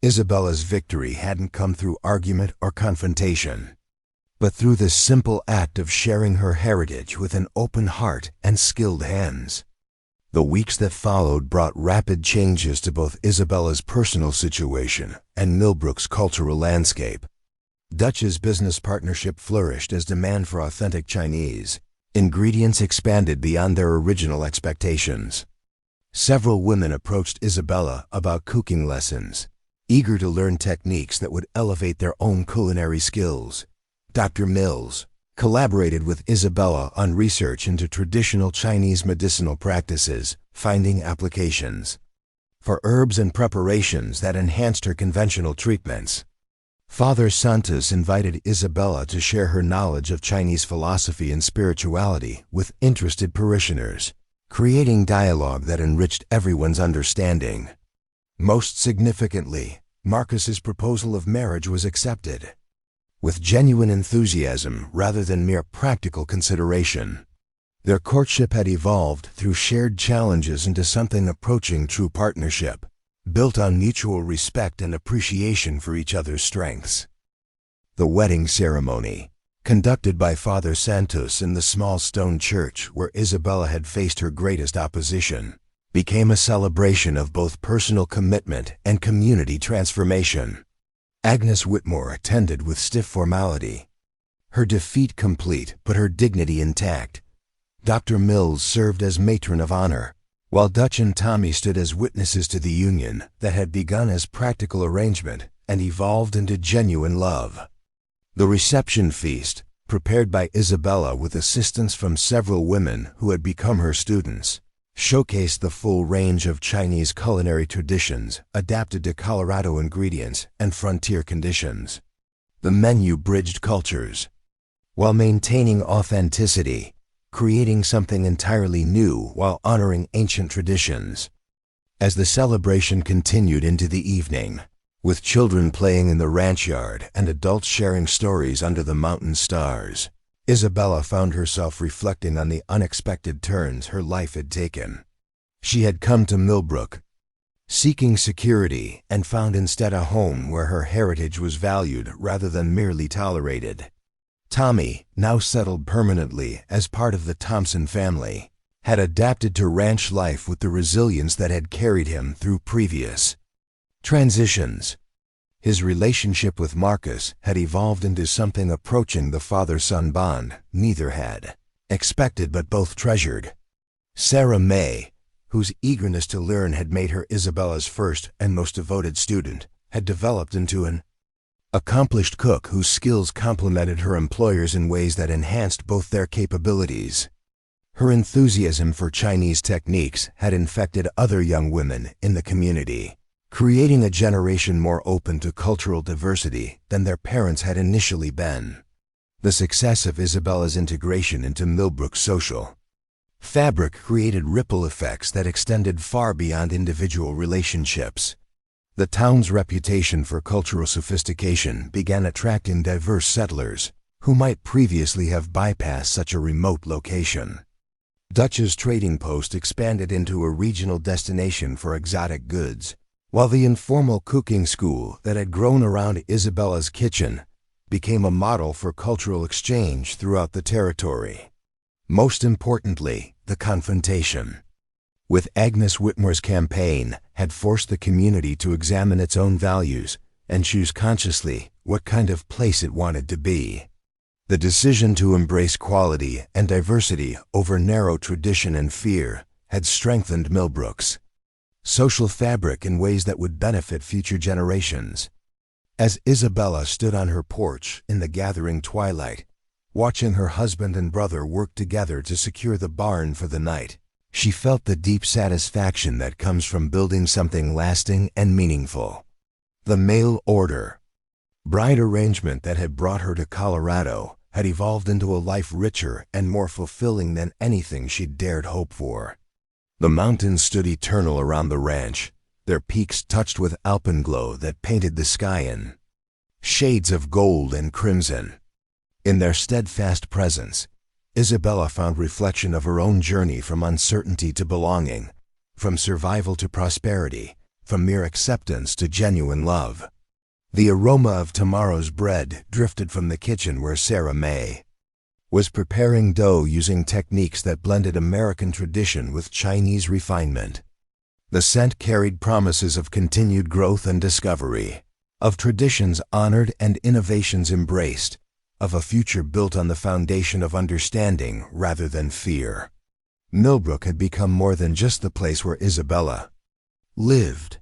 Speaker 1: Isabella's victory hadn't come through argument or confrontation, but through the simple act of sharing her heritage with an open heart and skilled hands. The weeks that followed brought rapid changes to both Isabella's personal situation and Millbrook's cultural landscape. Dutch's business partnership flourished as demand for authentic Chinese ingredients expanded beyond their original expectations. Several women approached Isabella about cooking lessons, eager to learn techniques that would elevate their own culinary skills. Dr. Mills collaborated with Isabella on research into traditional Chinese medicinal practices, finding applications for herbs and preparations that enhanced her conventional treatments. Father Santos invited Isabella to share her knowledge of Chinese philosophy and spirituality with interested parishioners, creating dialogue that enriched everyone's understanding. Most significantly, Marcus's proposal of marriage was accepted with genuine enthusiasm rather than mere practical consideration. Their courtship had evolved through shared challenges into something approaching true partnership, built on mutual respect and appreciation for each other's strengths. The wedding ceremony, conducted by Father Santos in the small stone church where Isabella had faced her greatest opposition, became a celebration of both personal commitment and community transformation. Agnes Whitmore attended with stiff formality, her defeat complete but her dignity intact. Dr. Mills served as matron of honor, while Dutch and Tommy stood as witnesses to the union that had begun as practical arrangement and evolved into genuine love. The reception feast, prepared by Isabella with assistance from several women who had become her students, showcased the full range of Chinese culinary traditions adapted to Colorado ingredients and frontier conditions. The menu bridged cultures while maintaining authenticity, creating something entirely new while honoring ancient traditions. As the celebration continued into the evening, with children playing in the ranch yard and adults sharing stories under the mountain stars, Isabella found herself reflecting on the unexpected turns her life had taken. She had come to Millbrook, seeking security, and found instead a home where her heritage was valued rather than merely tolerated. Tommy, now settled permanently as part of the Thompson family, had adapted to ranch life with the resilience that had carried him through previous transitions. His relationship with Marcus had evolved into something approaching the father-son bond neither had expected but both treasured. Sarah May, whose eagerness to learn had made her Isabella's first and most devoted student, had developed into an accomplished cook whose skills complemented her employers in ways that enhanced both their capabilities. Her enthusiasm for Chinese techniques had infected other young women in the community, creating a generation more open to cultural diversity than their parents had initially been. The success of Isabella's integration into Millbrook's social fabric created ripple effects that extended far beyond individual relationships. The town's reputation for cultural sophistication began attracting diverse settlers who might previously have bypassed such a remote location. Dutch's trading post expanded into a regional destination for exotic goods, while the informal cooking school that had grown around Isabella's kitchen became a model for cultural exchange throughout the territory. Most importantly, the confrontation With Agnes Whitmore's campaign had forced the community to examine its own values and choose consciously what kind of place it wanted to be. The decision to embrace quality and diversity over narrow tradition and fear had strengthened Millbrook's social fabric in ways that would benefit future generations. As Isabella stood on her porch in the gathering twilight, watching her husband and brother work together to secure the barn for the night, she felt the deep satisfaction that comes from building something lasting and meaningful. The mail order bride arrangement that had brought her to Colorado had evolved into a life richer and more fulfilling than anything she'd dared hope for. The mountains stood eternal around the ranch, their peaks touched with alpenglow that painted the sky in shades of gold and crimson. In their steadfast presence, Isabella found reflection of her own journey from uncertainty to belonging, from survival to prosperity, from mere acceptance to genuine love. The aroma of tomorrow's bread drifted from the kitchen where Sarah May was preparing dough using techniques that blended American tradition with Chinese refinement. The scent carried promises of continued growth and discovery, of traditions honored and innovations embraced, of a future built on the foundation of understanding rather than fear. Millbrook had become more than just the place where Isabella lived.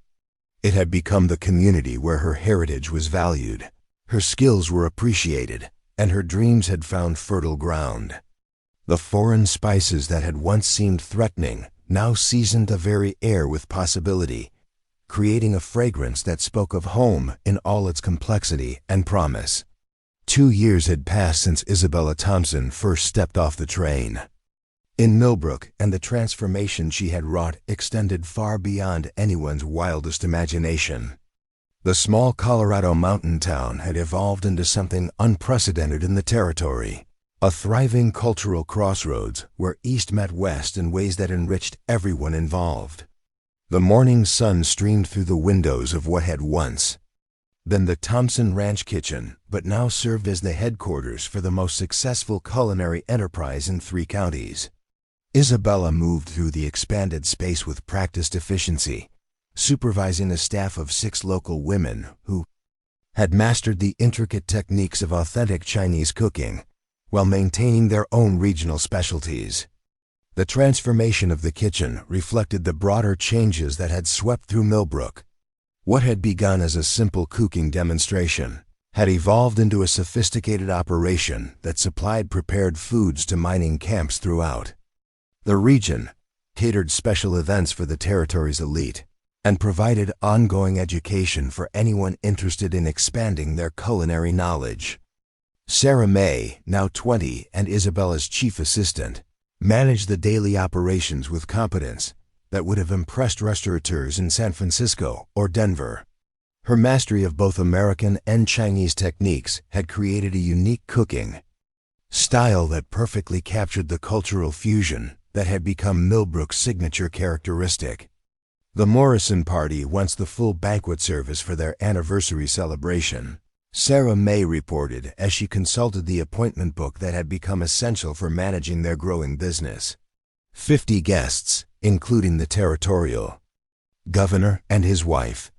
Speaker 1: It had become the community where her heritage was valued, her skills were appreciated, and her dreams had found fertile ground. The foreign spices that had once seemed threatening now seasoned the very air with possibility, creating a fragrance that spoke of home in all its complexity and promise. 2 years had passed since Isabella Thompson first stepped off the train in Millbrook, and the transformation she had wrought extended far beyond anyone's wildest imagination. The small Colorado mountain town had evolved into something unprecedented in the territory, a thriving cultural crossroads where East met West in ways that enriched everyone involved. The morning sun streamed through the windows of what had once been the Thompson Ranch kitchen, but now served as the headquarters for the most successful culinary enterprise in 3 counties. Isabella moved through the expanded space with practiced efficiency, supervising a staff of 6 local women who had mastered the intricate techniques of authentic Chinese cooking while maintaining their own regional specialties. The transformation of the kitchen reflected the broader changes that had swept through Millbrook. What had begun as a simple cooking demonstration had evolved into a sophisticated operation that supplied prepared foods to mining camps throughout the region, catered special events for the territory's elite, and provided ongoing education for anyone interested in expanding their culinary knowledge. Sarah May, now 20 and Isabella's chief assistant, managed the daily operations with competence that would have impressed restaurateurs in San Francisco or Denver. Her mastery of both American and Chinese techniques had created a unique cooking style that perfectly captured the cultural fusion that had become Millbrook's signature characteristic. The Morrison party, once the full banquet service for their anniversary celebration, Sarah May reported as she consulted the appointment book that had become essential for managing their growing business. 50 guests, including the territorial governor and his wife.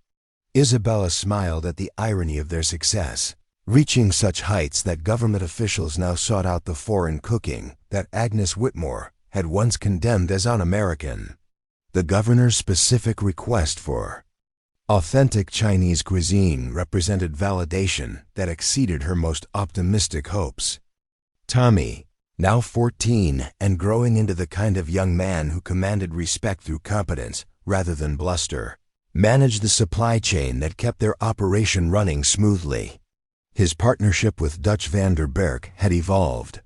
Speaker 1: Isabella smiled at the irony of their success, reaching such heights that government officials now sought out the foreign cooking that Agnes Whitmore had once condemned as un-American. The governor's specific request for authentic Chinese cuisine represented validation that exceeded her most optimistic hopes. Tommy, now 14 and growing into the kind of young man who commanded respect through competence rather than bluster, managed the supply chain that kept their operation running smoothly. His partnership with Dutch van der Berk had evolved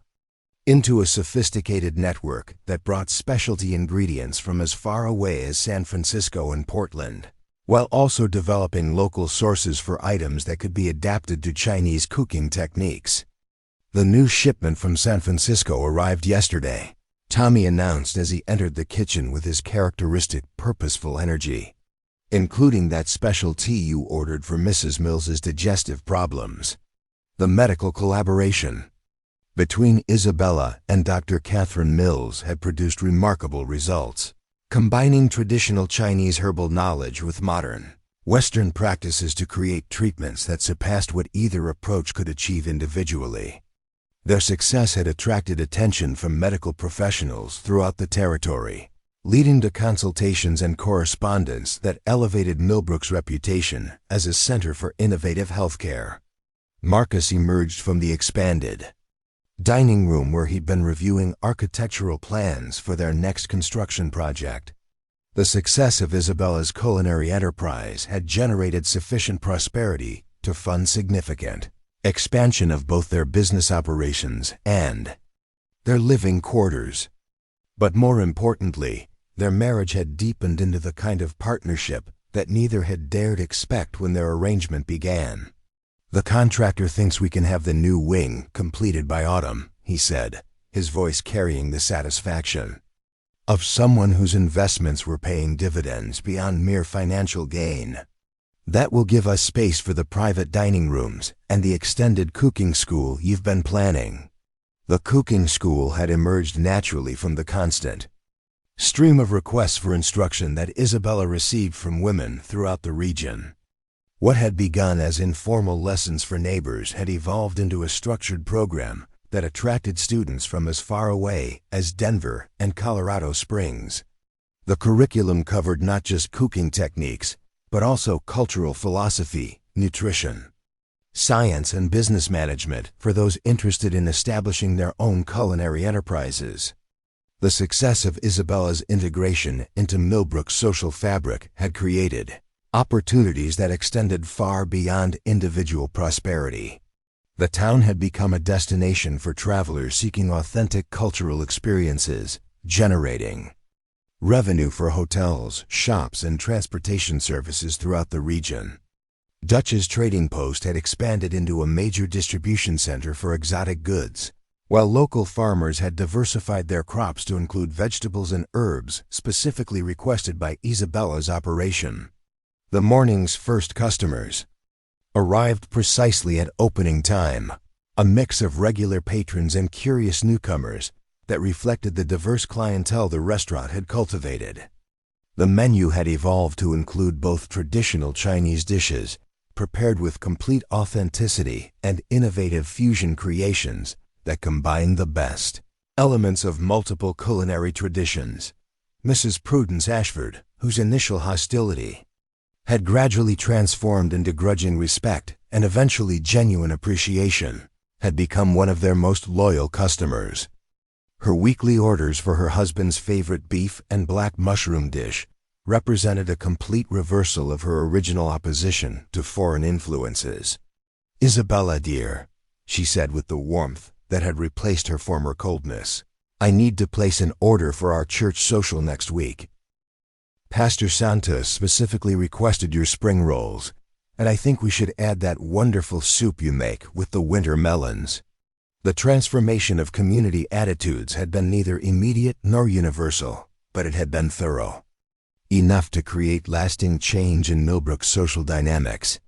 Speaker 1: into a sophisticated network that brought specialty ingredients from as far away as San Francisco and Portland, while also developing local sources for items that could be adapted to Chinese cooking techniques. The new shipment from San Francisco arrived yesterday, Tommy announced as he entered the kitchen with his characteristic purposeful energy, including that special tea you ordered for Mrs. Mills's digestive problems. The medical collaboration between Isabella and Dr. Catherine Mills had produced remarkable results. combining traditional Chinese herbal knowledge with modern Western practices to create treatments that surpassed what either approach could achieve individually. Their success had attracted attention from medical professionals throughout the territory, leading to consultations and correspondence that elevated Millbrook's reputation as a center for innovative healthcare. Marcus emerged from the expanded dining room where he'd been reviewing architectural plans for their next construction project. The success of Isabella's culinary enterprise had generated sufficient prosperity to fund significant expansion of both their business operations and their living quarters. But more importantly, their marriage had deepened into the kind of partnership that neither had dared expect when their arrangement began. "The contractor thinks we can have the new wing completed by autumn," he said, his voice carrying the satisfaction of someone whose investments were paying dividends beyond mere financial gain. "That will give us space for the private dining rooms and the extended cooking school you've been planning." The cooking school had emerged naturally from the constant stream of requests for instruction that Isabella received from women throughout the region. What had begun as informal lessons for neighbors had evolved into a structured program that attracted students from as far away as Denver and Colorado Springs. The curriculum covered not just cooking techniques, but also cultural philosophy, nutrition, science, and business management for those interested in establishing their own culinary enterprises. The success of Isabella's integration into Millbrook's social fabric had created opportunities that extended far beyond individual prosperity. The town had become a destination for travelers seeking authentic cultural experiences, generating revenue for hotels, shops, and transportation services throughout the region. Dutch's trading post had expanded into a major distribution center for exotic goods, while local farmers had diversified their crops to include vegetables and herbs specifically requested by Isabella's operation. The morning's first customers arrived precisely at opening time, a mix of regular patrons and curious newcomers that reflected the diverse clientele the restaurant had cultivated. The menu had evolved to include both traditional Chinese dishes, prepared with complete authenticity, and innovative fusion creations that combined the best elements of multiple culinary traditions. Mrs. Prudence Ashford, whose initial hostility had gradually transformed into grudging respect and eventually genuine appreciation, had become one of their most loyal customers. Her weekly orders for her husband's favorite beef and black mushroom dish represented a complete reversal of her original opposition to foreign influences. "Isabella, dear," she said with the warmth that had replaced her former coldness, "I need to place an order for our church social next week. Pastor Santos specifically requested your spring rolls, and I think we should add that wonderful soup you make with the winter melons." The transformation of community attitudes had been neither immediate nor universal, but it had been thorough, enough to create lasting change in Millbrook's social dynamics.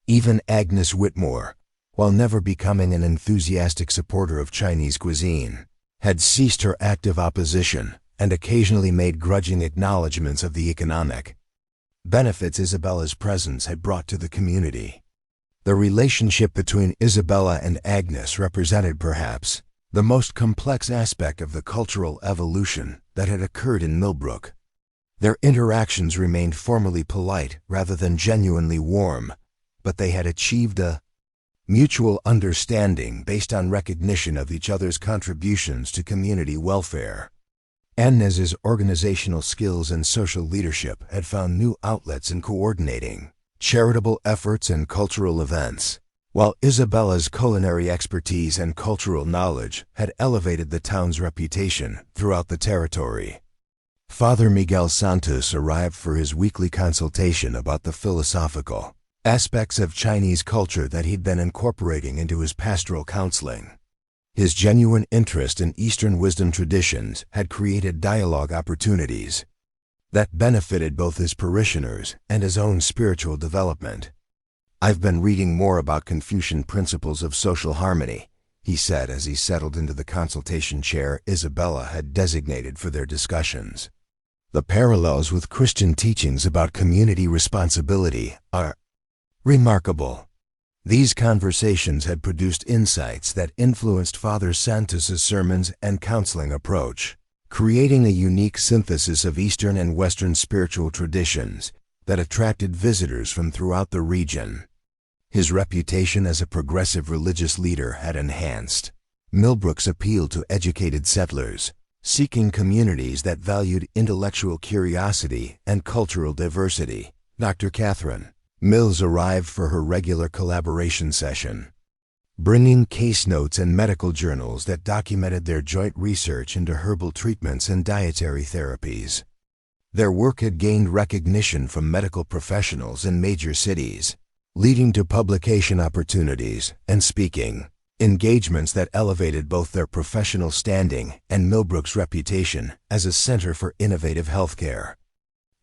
Speaker 1: Even Agnes Whitmore, while never becoming an enthusiastic supporter of Chinese cuisine, had ceased her active opposition and occasionally made grudging acknowledgments of the economic benefits Isabella's presence had brought to the community. The relationship between Isabella and Agnes represented perhaps the most complex aspect of the cultural evolution that had occurred in Millbrook. Their interactions remained formally polite rather than genuinely warm, but they had achieved a mutual understanding based on recognition of each other's contributions to community welfare. Agnes's organizational skills and social leadership had found new outlets in coordinating charitable efforts and cultural events, while Isabella's culinary expertise and cultural knowledge had elevated the town's reputation throughout the territory. Father Miguel Santos arrived for his weekly consultation about the philosophical aspects of Chinese culture that he'd been incorporating into his pastoral counseling. His genuine interest in Eastern wisdom traditions had created dialogue opportunities that benefited both his parishioners and his own spiritual development. "I've been reading more about Confucian principles of social harmony," he said as he settled into the consultation chair Isabella had designated for their discussions. The parallels with Christian teachings about community responsibility are remarkable. These conversations had produced insights that influenced Father Santos' sermons and counseling approach, creating a unique synthesis of Eastern and Western spiritual traditions that attracted visitors from throughout the region. His reputation as a progressive religious leader had enhanced Millbrook's appeal to educated settlers, seeking communities that valued intellectual curiosity and cultural diversity. Dr. Catherine Mills arrived for her regular collaboration session, bringing case notes and medical journals that documented their joint research into herbal treatments and dietary therapies. Their work had gained recognition from medical professionals in major cities, leading to publication opportunities and speaking engagements that elevated both their professional standing and Millbrook's reputation as a center for innovative healthcare.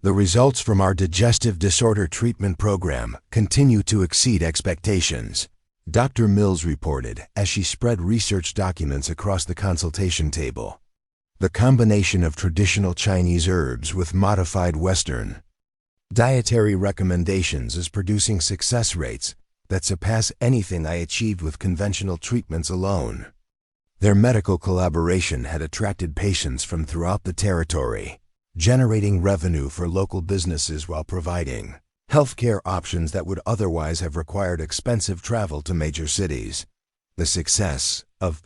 Speaker 1: The results from our digestive disorder treatment program continue to exceed expectations, Dr. Mills reported as she spread research documents across the consultation table. The combination of traditional Chinese herbs with modified Western dietary recommendations is producing success rates that surpass anything I achieved with conventional treatments alone. Their medical collaboration had attracted patients from throughout the territory, generating revenue for local businesses while providing healthcare options that would otherwise have required expensive travel to major cities. The success of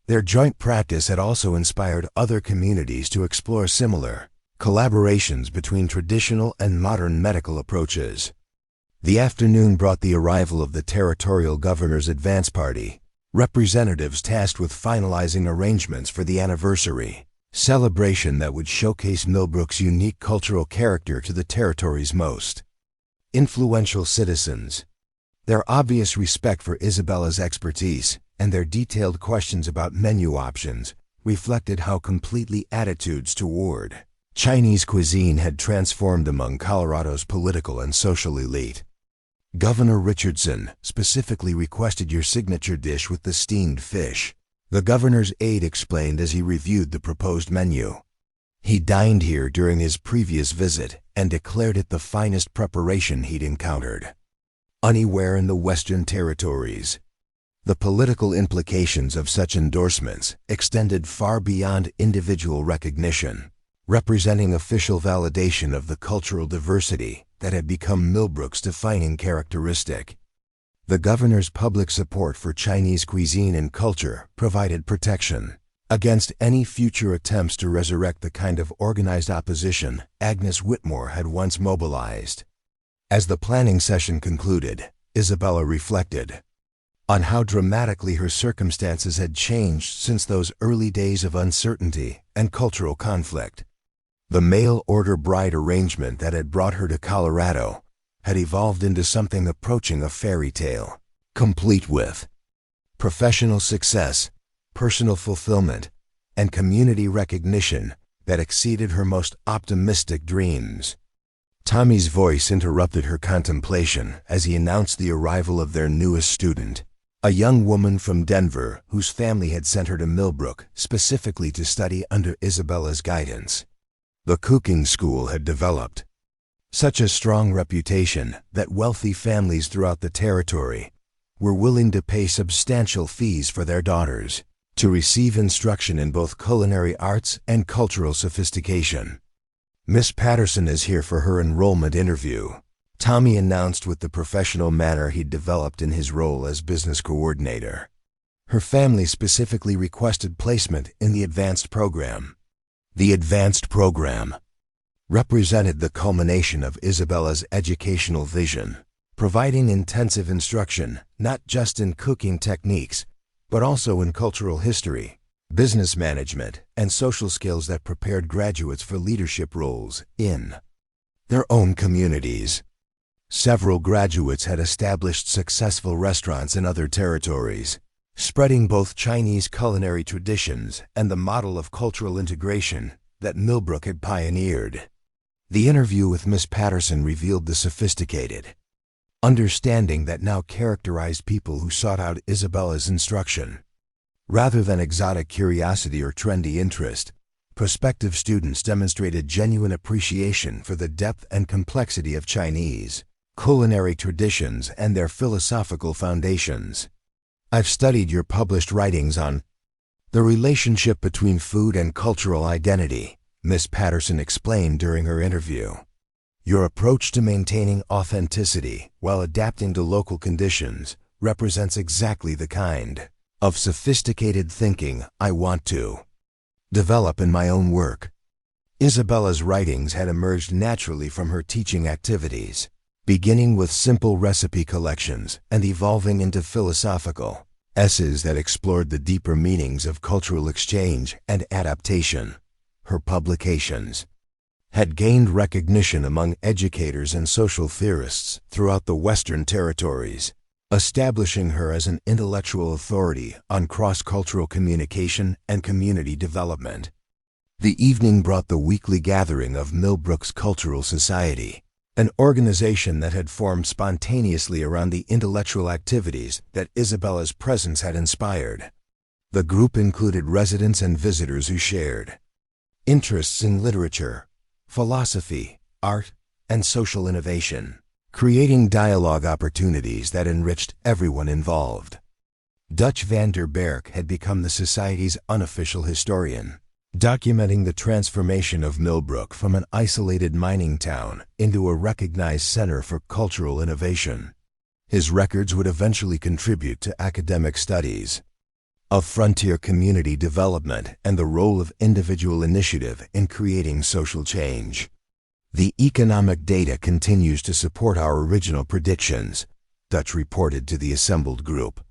Speaker 1: their joint practice had also inspired other communities to explore similar collaborations between traditional and modern medical approaches. The afternoon brought the arrival of the territorial governor's advance party, representatives tasked with finalizing arrangements for the anniversary celebration that would showcase Millbrook's unique cultural character to the territory's most influential citizens. Their obvious respect for Isabella's expertise and their detailed questions about menu options reflected how completely attitudes toward Chinese cuisine had transformed among Colorado's political and social elite. Governor Richardson specifically requested your signature dish with the steamed fish, the governor's aide explained as he reviewed the proposed menu. He dined here during his previous visit and declared it the finest preparation he'd encountered anywhere in the Western Territories. The political implications of such endorsements extended far beyond individual recognition, representing official validation of the cultural diversity that had become Millbrook's defining characteristic. The governor's public support for Chinese cuisine and culture provided protection against any future attempts to resurrect the kind of organized opposition Agnes Whitmore had once mobilized. As the planning session concluded, Isabella reflected on how dramatically her circumstances had changed since those early days of uncertainty and cultural conflict. The mail-order bride arrangement that had brought her to Colorado had evolved into something approaching a fairy tale, complete with professional success, personal fulfillment, and community recognition that exceeded her most optimistic dreams. Tommy's voice interrupted her contemplation as he announced the arrival of their newest student, a young woman from Denver whose family had sent her to Millbrook specifically to study under Isabella's guidance. The cooking school had developed such a strong reputation that wealthy families throughout the territory were willing to pay substantial fees for their daughters to receive instruction in both culinary arts and cultural sophistication. Miss Patterson is here for her enrollment interview, Tommy announced with the professional manner he'd developed in his role as business coordinator. Her family specifically requested placement in the advanced program. The advanced program represented the culmination of Isabella's educational vision, providing intensive instruction not just in cooking techniques, but also in cultural history, business management, and social skills that prepared graduates for leadership roles in their own communities. Several graduates had established successful restaurants in other territories, spreading both Chinese culinary traditions and the model of cultural integration that Millbrook had pioneered. The interview with Miss Patterson revealed the sophisticated understanding that now characterized people who sought out Isabella's instruction. Rather than exotic curiosity or trendy interest, prospective students demonstrated genuine appreciation for the depth and complexity of Chinese culinary traditions and their philosophical foundations. I've studied your published writings on the relationship between food and cultural identity, Miss Patterson explained during her interview. Your approach to maintaining authenticity while adapting to local conditions represents exactly the kind of sophisticated thinking I want to develop in my own work. Isabella's writings had emerged naturally from her teaching activities, beginning with simple recipe collections and evolving into philosophical essays that explored the deeper meanings of cultural exchange and adaptation. Her publications had gained recognition among educators and social theorists throughout the Western territories, establishing her as an intellectual authority on cross-cultural communication and community development. The evening brought the weekly gathering of Millbrook's Cultural Society, an organization that had formed spontaneously around the intellectual activities that Isabella's presence had inspired. The group included residents and visitors who shared interests in literature, philosophy, art, and social innovation, creating dialogue opportunities that enriched everyone involved. Dutch van der Berk had become the Society's unofficial historian, documenting the transformation of Millbrook from an isolated mining town into a recognized center for cultural innovation. His records would eventually contribute to academic studies of frontier community development and the role of individual initiative in creating social change. The economic data continues to support our original predictions, Dutch reported to the assembled group.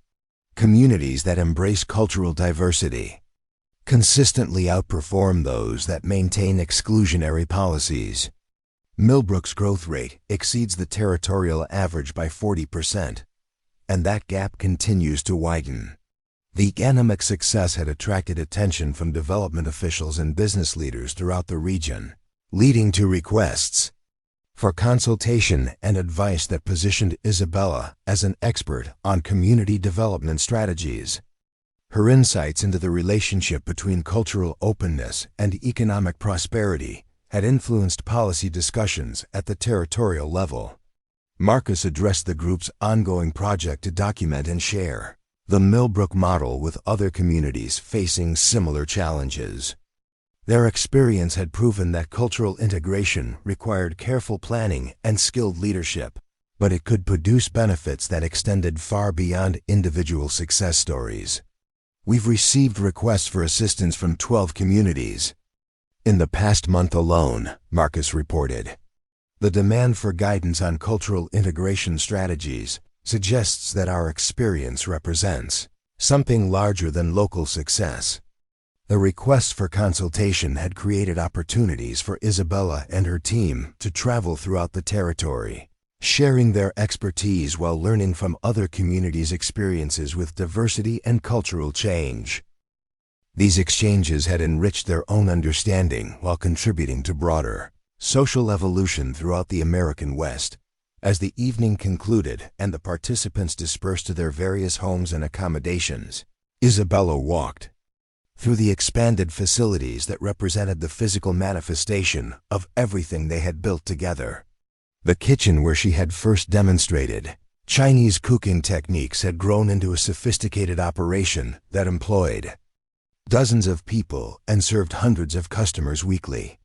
Speaker 1: Communities that embrace cultural diversity consistently outperform those that maintain exclusionary policies. Millbrook's growth rate exceeds the territorial average by 40%, and that gap continues to widen. The economic success had attracted attention from development officials and business leaders throughout the region, leading to requests for consultation and advice that positioned Isabella as an expert on community development strategies. Her insights into the relationship between cultural openness and economic prosperity had influenced policy discussions at the territorial level. Marcus addressed the group's ongoing project to document and share the Millbrook model with other communities facing similar challenges. Their experience had proven that cultural integration required careful planning and skilled leadership, but it could produce benefits that extended far beyond individual success stories. We've received requests for assistance from 12 communities in the past month alone, Marcus reported. The demand for guidance on cultural integration strategies suggests that our experience represents something larger than local success. The requests for consultation had created opportunities for Isabella and her team to travel throughout the territory, sharing their expertise while learning from other communities' experiences with diversity and cultural change. These exchanges had enriched their own understanding while contributing to broader social evolution throughout the American West. As the evening concluded and the participants dispersed to their various homes and accommodations, Isabella walked through the expanded facilities that represented the physical manifestation of everything they had built together. The kitchen where she had first demonstrated Chinese cooking techniques had grown into a sophisticated operation that employed dozens of people and served hundreds of customers weekly.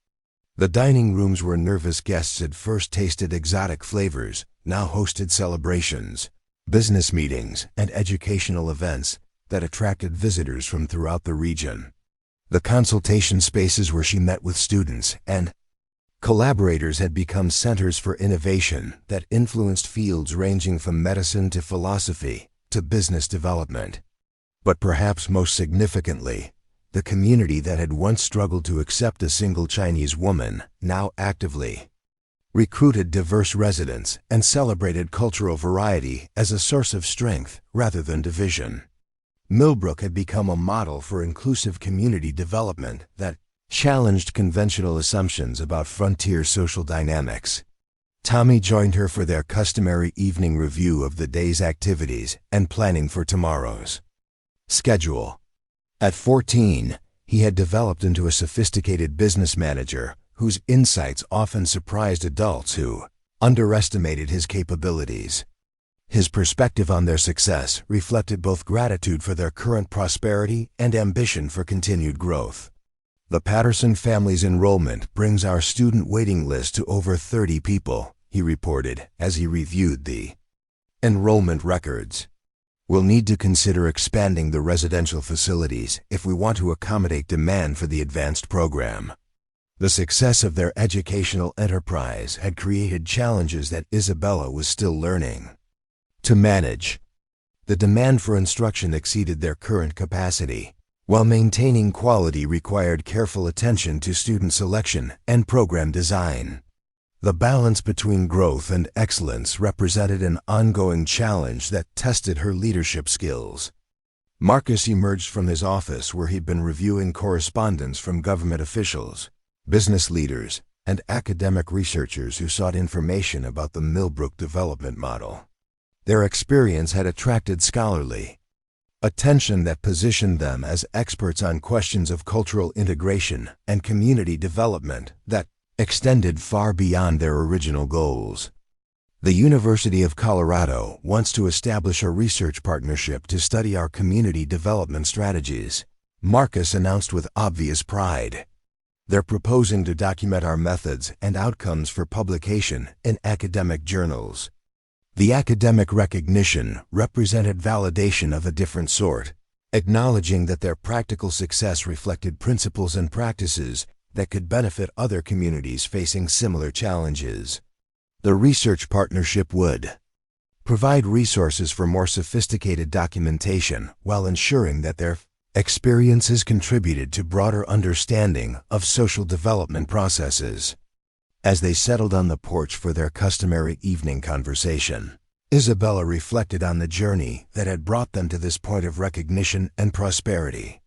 Speaker 1: The dining rooms where nervous guests had first tasted exotic flavors now hosted celebrations, business meetings, and educational events that attracted visitors from throughout the region. The consultation spaces where she met with students and collaborators had become centers for innovation that influenced fields ranging from medicine to philosophy to business development. But perhaps most significantly, the community that had once struggled to accept a single Chinese woman now actively recruited diverse residents and celebrated cultural variety as a source of strength rather than division. Millbrook had become a model for inclusive community development that challenged conventional assumptions about frontier social dynamics. Tommy joined her for their customary evening review of the day's activities and planning for tomorrow's schedule. At 14, He had developed into a sophisticated business manager whose insights often surprised adults who underestimated his capabilities. His perspective on their success reflected both gratitude for their current prosperity and ambition for continued growth. The Patterson family's enrollment brings our student waiting list to over 30 people, he reported as he reviewed the enrollment records. We'll need to consider expanding the residential facilities if we want to accommodate demand for the advanced program. The success of their educational enterprise had created challenges that Isabella was still learning to manage. The demand for instruction exceeded their current capacity, while maintaining quality required careful attention to student selection and program design. The balance between growth and excellence represented an ongoing challenge that tested her leadership skills. Marcus emerged from his office where he'd been reviewing correspondence from government officials, business leaders, and academic researchers who sought information about the Millbrook development model. Their experience had attracted scholarly attention that positioned them as experts on questions of cultural integration and community development that extended far beyond their original goals. The University of Colorado wants to establish a research partnership to study our community development strategies, Marcus announced with obvious pride. They're proposing to document our methods and outcomes for publication in academic journals. The academic recognition represented validation of a different sort, acknowledging that their practical success reflected principles and practices that could benefit other communities facing similar challenges. The research partnership would provide resources for more sophisticated documentation while ensuring that their experiences contributed to broader understanding of social development processes. As they settled on the porch for their customary evening conversation, Isabella reflected on the journey that had brought them to this point of recognition and prosperity.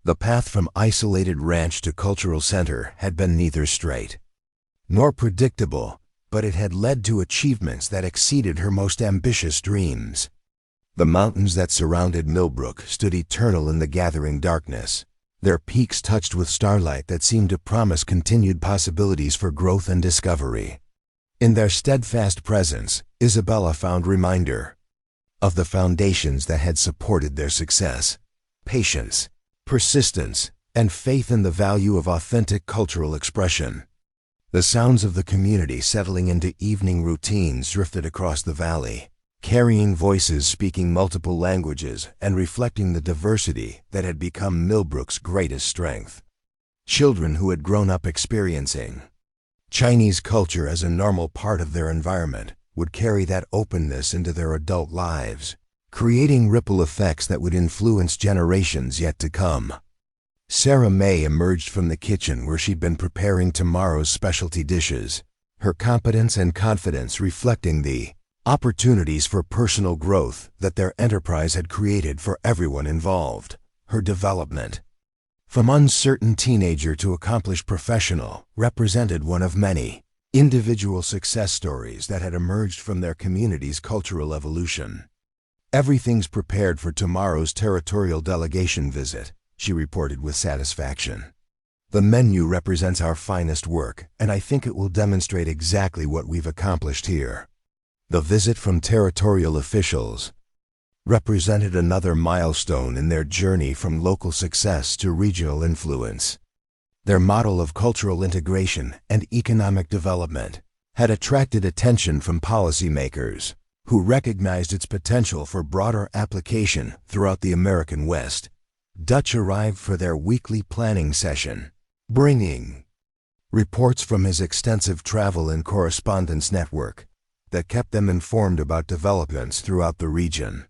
Speaker 1: The path from isolated ranch to cultural center had been neither straight nor predictable, but it had led to achievements that exceeded her most ambitious dreams. The mountains that surrounded Millbrook stood eternal in the gathering darkness, their peaks touched with starlight that seemed to promise continued possibilities for growth and discovery. In their steadfast presence, Isabella found reminder of the foundations that had supported their success: patience, persistence, and faith in the value of authentic cultural expression. The sounds of the community settling into evening routines drifted across the valley, carrying voices speaking multiple languages and reflecting the diversity that had become Millbrook's greatest strength. Children who had grown up experiencing Chinese culture as a normal part of their environment would carry that openness into their adult lives, creating ripple effects that would influence generations yet to come. Sarah May emerged from the kitchen where she'd been preparing tomorrow's specialty dishes, her competence and confidence reflecting the opportunities for personal growth that their enterprise had created for everyone involved. Her development from uncertain teenager to accomplished professional represented one of many individual success stories that had emerged from their community's cultural evolution. "Everything's prepared for tomorrow's territorial delegation visit," she reported with satisfaction. "The menu represents our finest work, and I think it will demonstrate exactly what we've accomplished here." The visit from territorial officials represented another milestone in their journey from local success to regional influence. Their model of cultural integration and economic development had attracted attention from policymakers who recognized its potential for broader application throughout the American West. Dutch arrived for their weekly planning session, bringing reports from his extensive travel and correspondence network that kept them informed about developments throughout the region.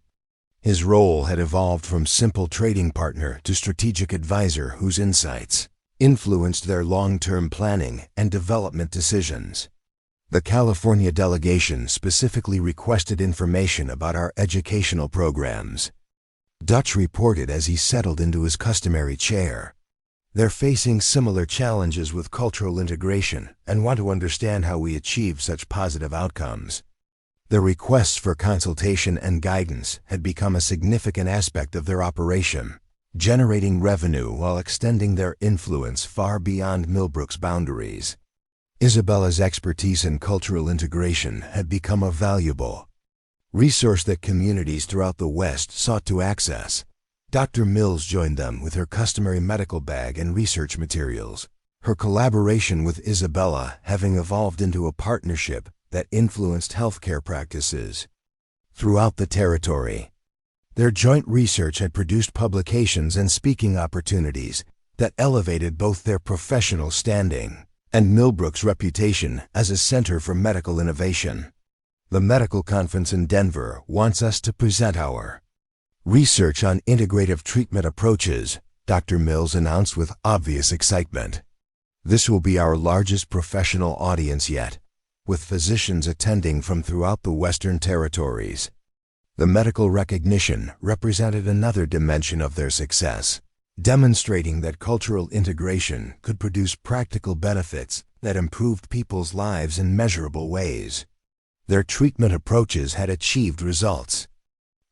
Speaker 1: His role had evolved from simple trading partner to strategic advisor whose insights influenced their long-term planning and development decisions. The California delegation specifically requested information about our educational programs. Dutch reported as he settled into his customary chair. "They're facing similar challenges with cultural integration and want to understand how we achieve such positive outcomes." The requests for consultation and guidance had become a significant aspect of their operation. generating revenue while extending their influence far beyond Millbrook's boundaries. Isabella's expertise in cultural integration had become a valuable resource that communities throughout the West sought to access. Dr. Mills joined them with her customary medical bag and research materials, her collaboration with Isabella having evolved into a partnership that influenced healthcare practices throughout the territory. Their joint research had produced publications and speaking opportunities that elevated both their professional standing and Millbrook's reputation as a center for medical innovation. The medical conference in Denver wants us to present our research on integrative treatment approaches, Dr. Mills announced with obvious excitement. This will be our largest professional audience yet, with physicians attending from throughout the Western territories. The medical recognition represented another dimension of their success, demonstrating that cultural integration could produce practical benefits that improved people's lives in measurable ways. Their treatment approaches had achieved results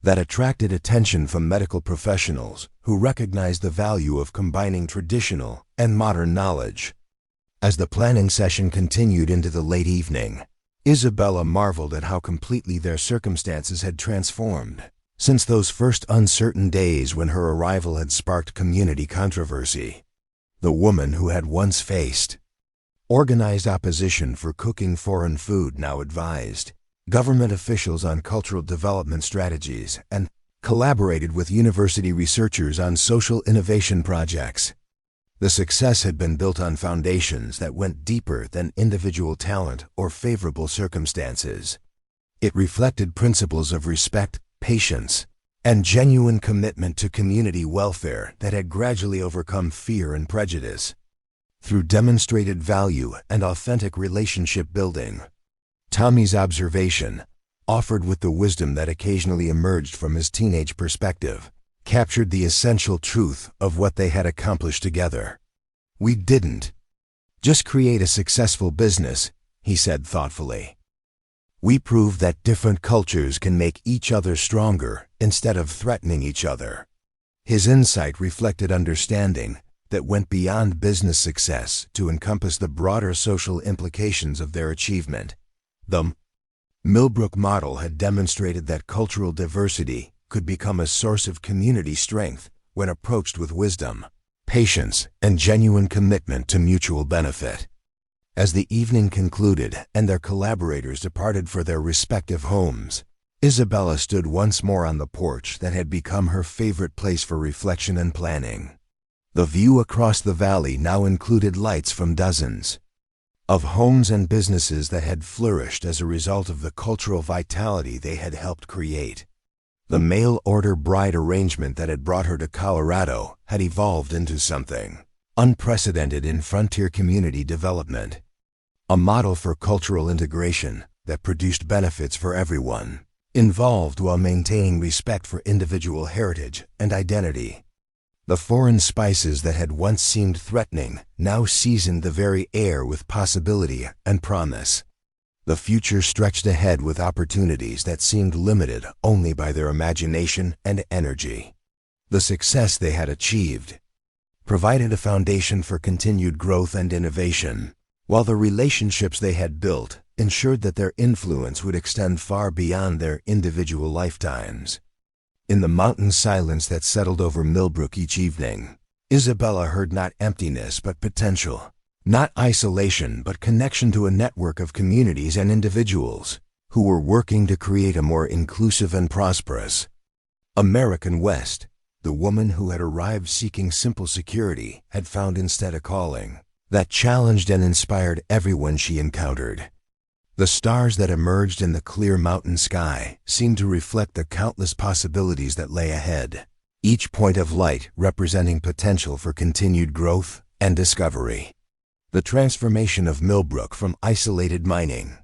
Speaker 1: that attracted attention from medical professionals who recognized the value of combining traditional and modern knowledge. As the planning session continued into the late evening, Isabella marveled at how completely their circumstances had transformed since those first uncertain days when her arrival had sparked community controversy. The woman who had once faced organized opposition for cooking foreign food now advised government officials on cultural development strategies and collaborated with university researchers on social innovation projects. The success had been built on foundations that went deeper than individual talent or favorable circumstances. It reflected principles of respect, patience, and genuine commitment to community welfare that had gradually overcome fear and prejudice. Through demonstrated value and authentic relationship building, Tommy's observation, offered with the wisdom that occasionally emerged from his teenage perspective, captured the essential truth of what they had accomplished together. "We didn't just create a successful business," he said thoughtfully. "We proved that different cultures can make each other stronger instead of threatening each other." His insight reflected understanding that went beyond business success to encompass the broader social implications of their achievement. The Millbrook model had demonstrated that cultural diversity could become a source of community strength when approached with wisdom, patience, and genuine commitment to mutual benefit. As the evening concluded and their collaborators departed for their respective homes, Isabella stood once more on the porch that had become her favorite place for reflection and planning. The view across the valley now included lights from dozens of homes and businesses that had flourished as a result of the cultural vitality they had helped create. The mail-order bride arrangement that had brought her to Colorado had evolved into something unprecedented in frontier community development, a model for cultural integration that produced benefits for everyone involved while maintaining respect for individual heritage and identity. The foreign spices that had once seemed threatening now seasoned the very air with possibility and promise. The future stretched ahead with opportunities that seemed limited only by their imagination and energy. The success they had achieved provided a foundation for continued growth and innovation, while the relationships they had built ensured that their influence would extend far beyond their individual lifetimes. In the mountain silence that settled over Millbrook each evening, Isabella heard not emptiness but potential, not isolation but connection to a network of communities and individuals who were working to create a more inclusive and prosperous American West. The woman who had arrived seeking simple security had found instead a calling that challenged and inspired everyone she encountered. The stars that emerged in the clear mountain sky seemed to reflect the countless possibilities that lay ahead, each point of light representing potential for continued growth and discovery. The transformation of Millbrook from isolated mining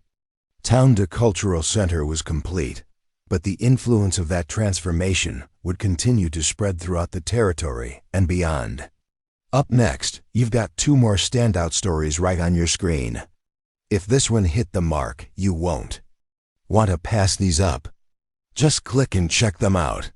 Speaker 1: town to cultural center was complete, but the influence of that transformation would continue to spread throughout the territory and beyond. Up next, you've got two more standout stories right on your screen. If this one hit the mark, you won't want to pass these up. Just click and check them out.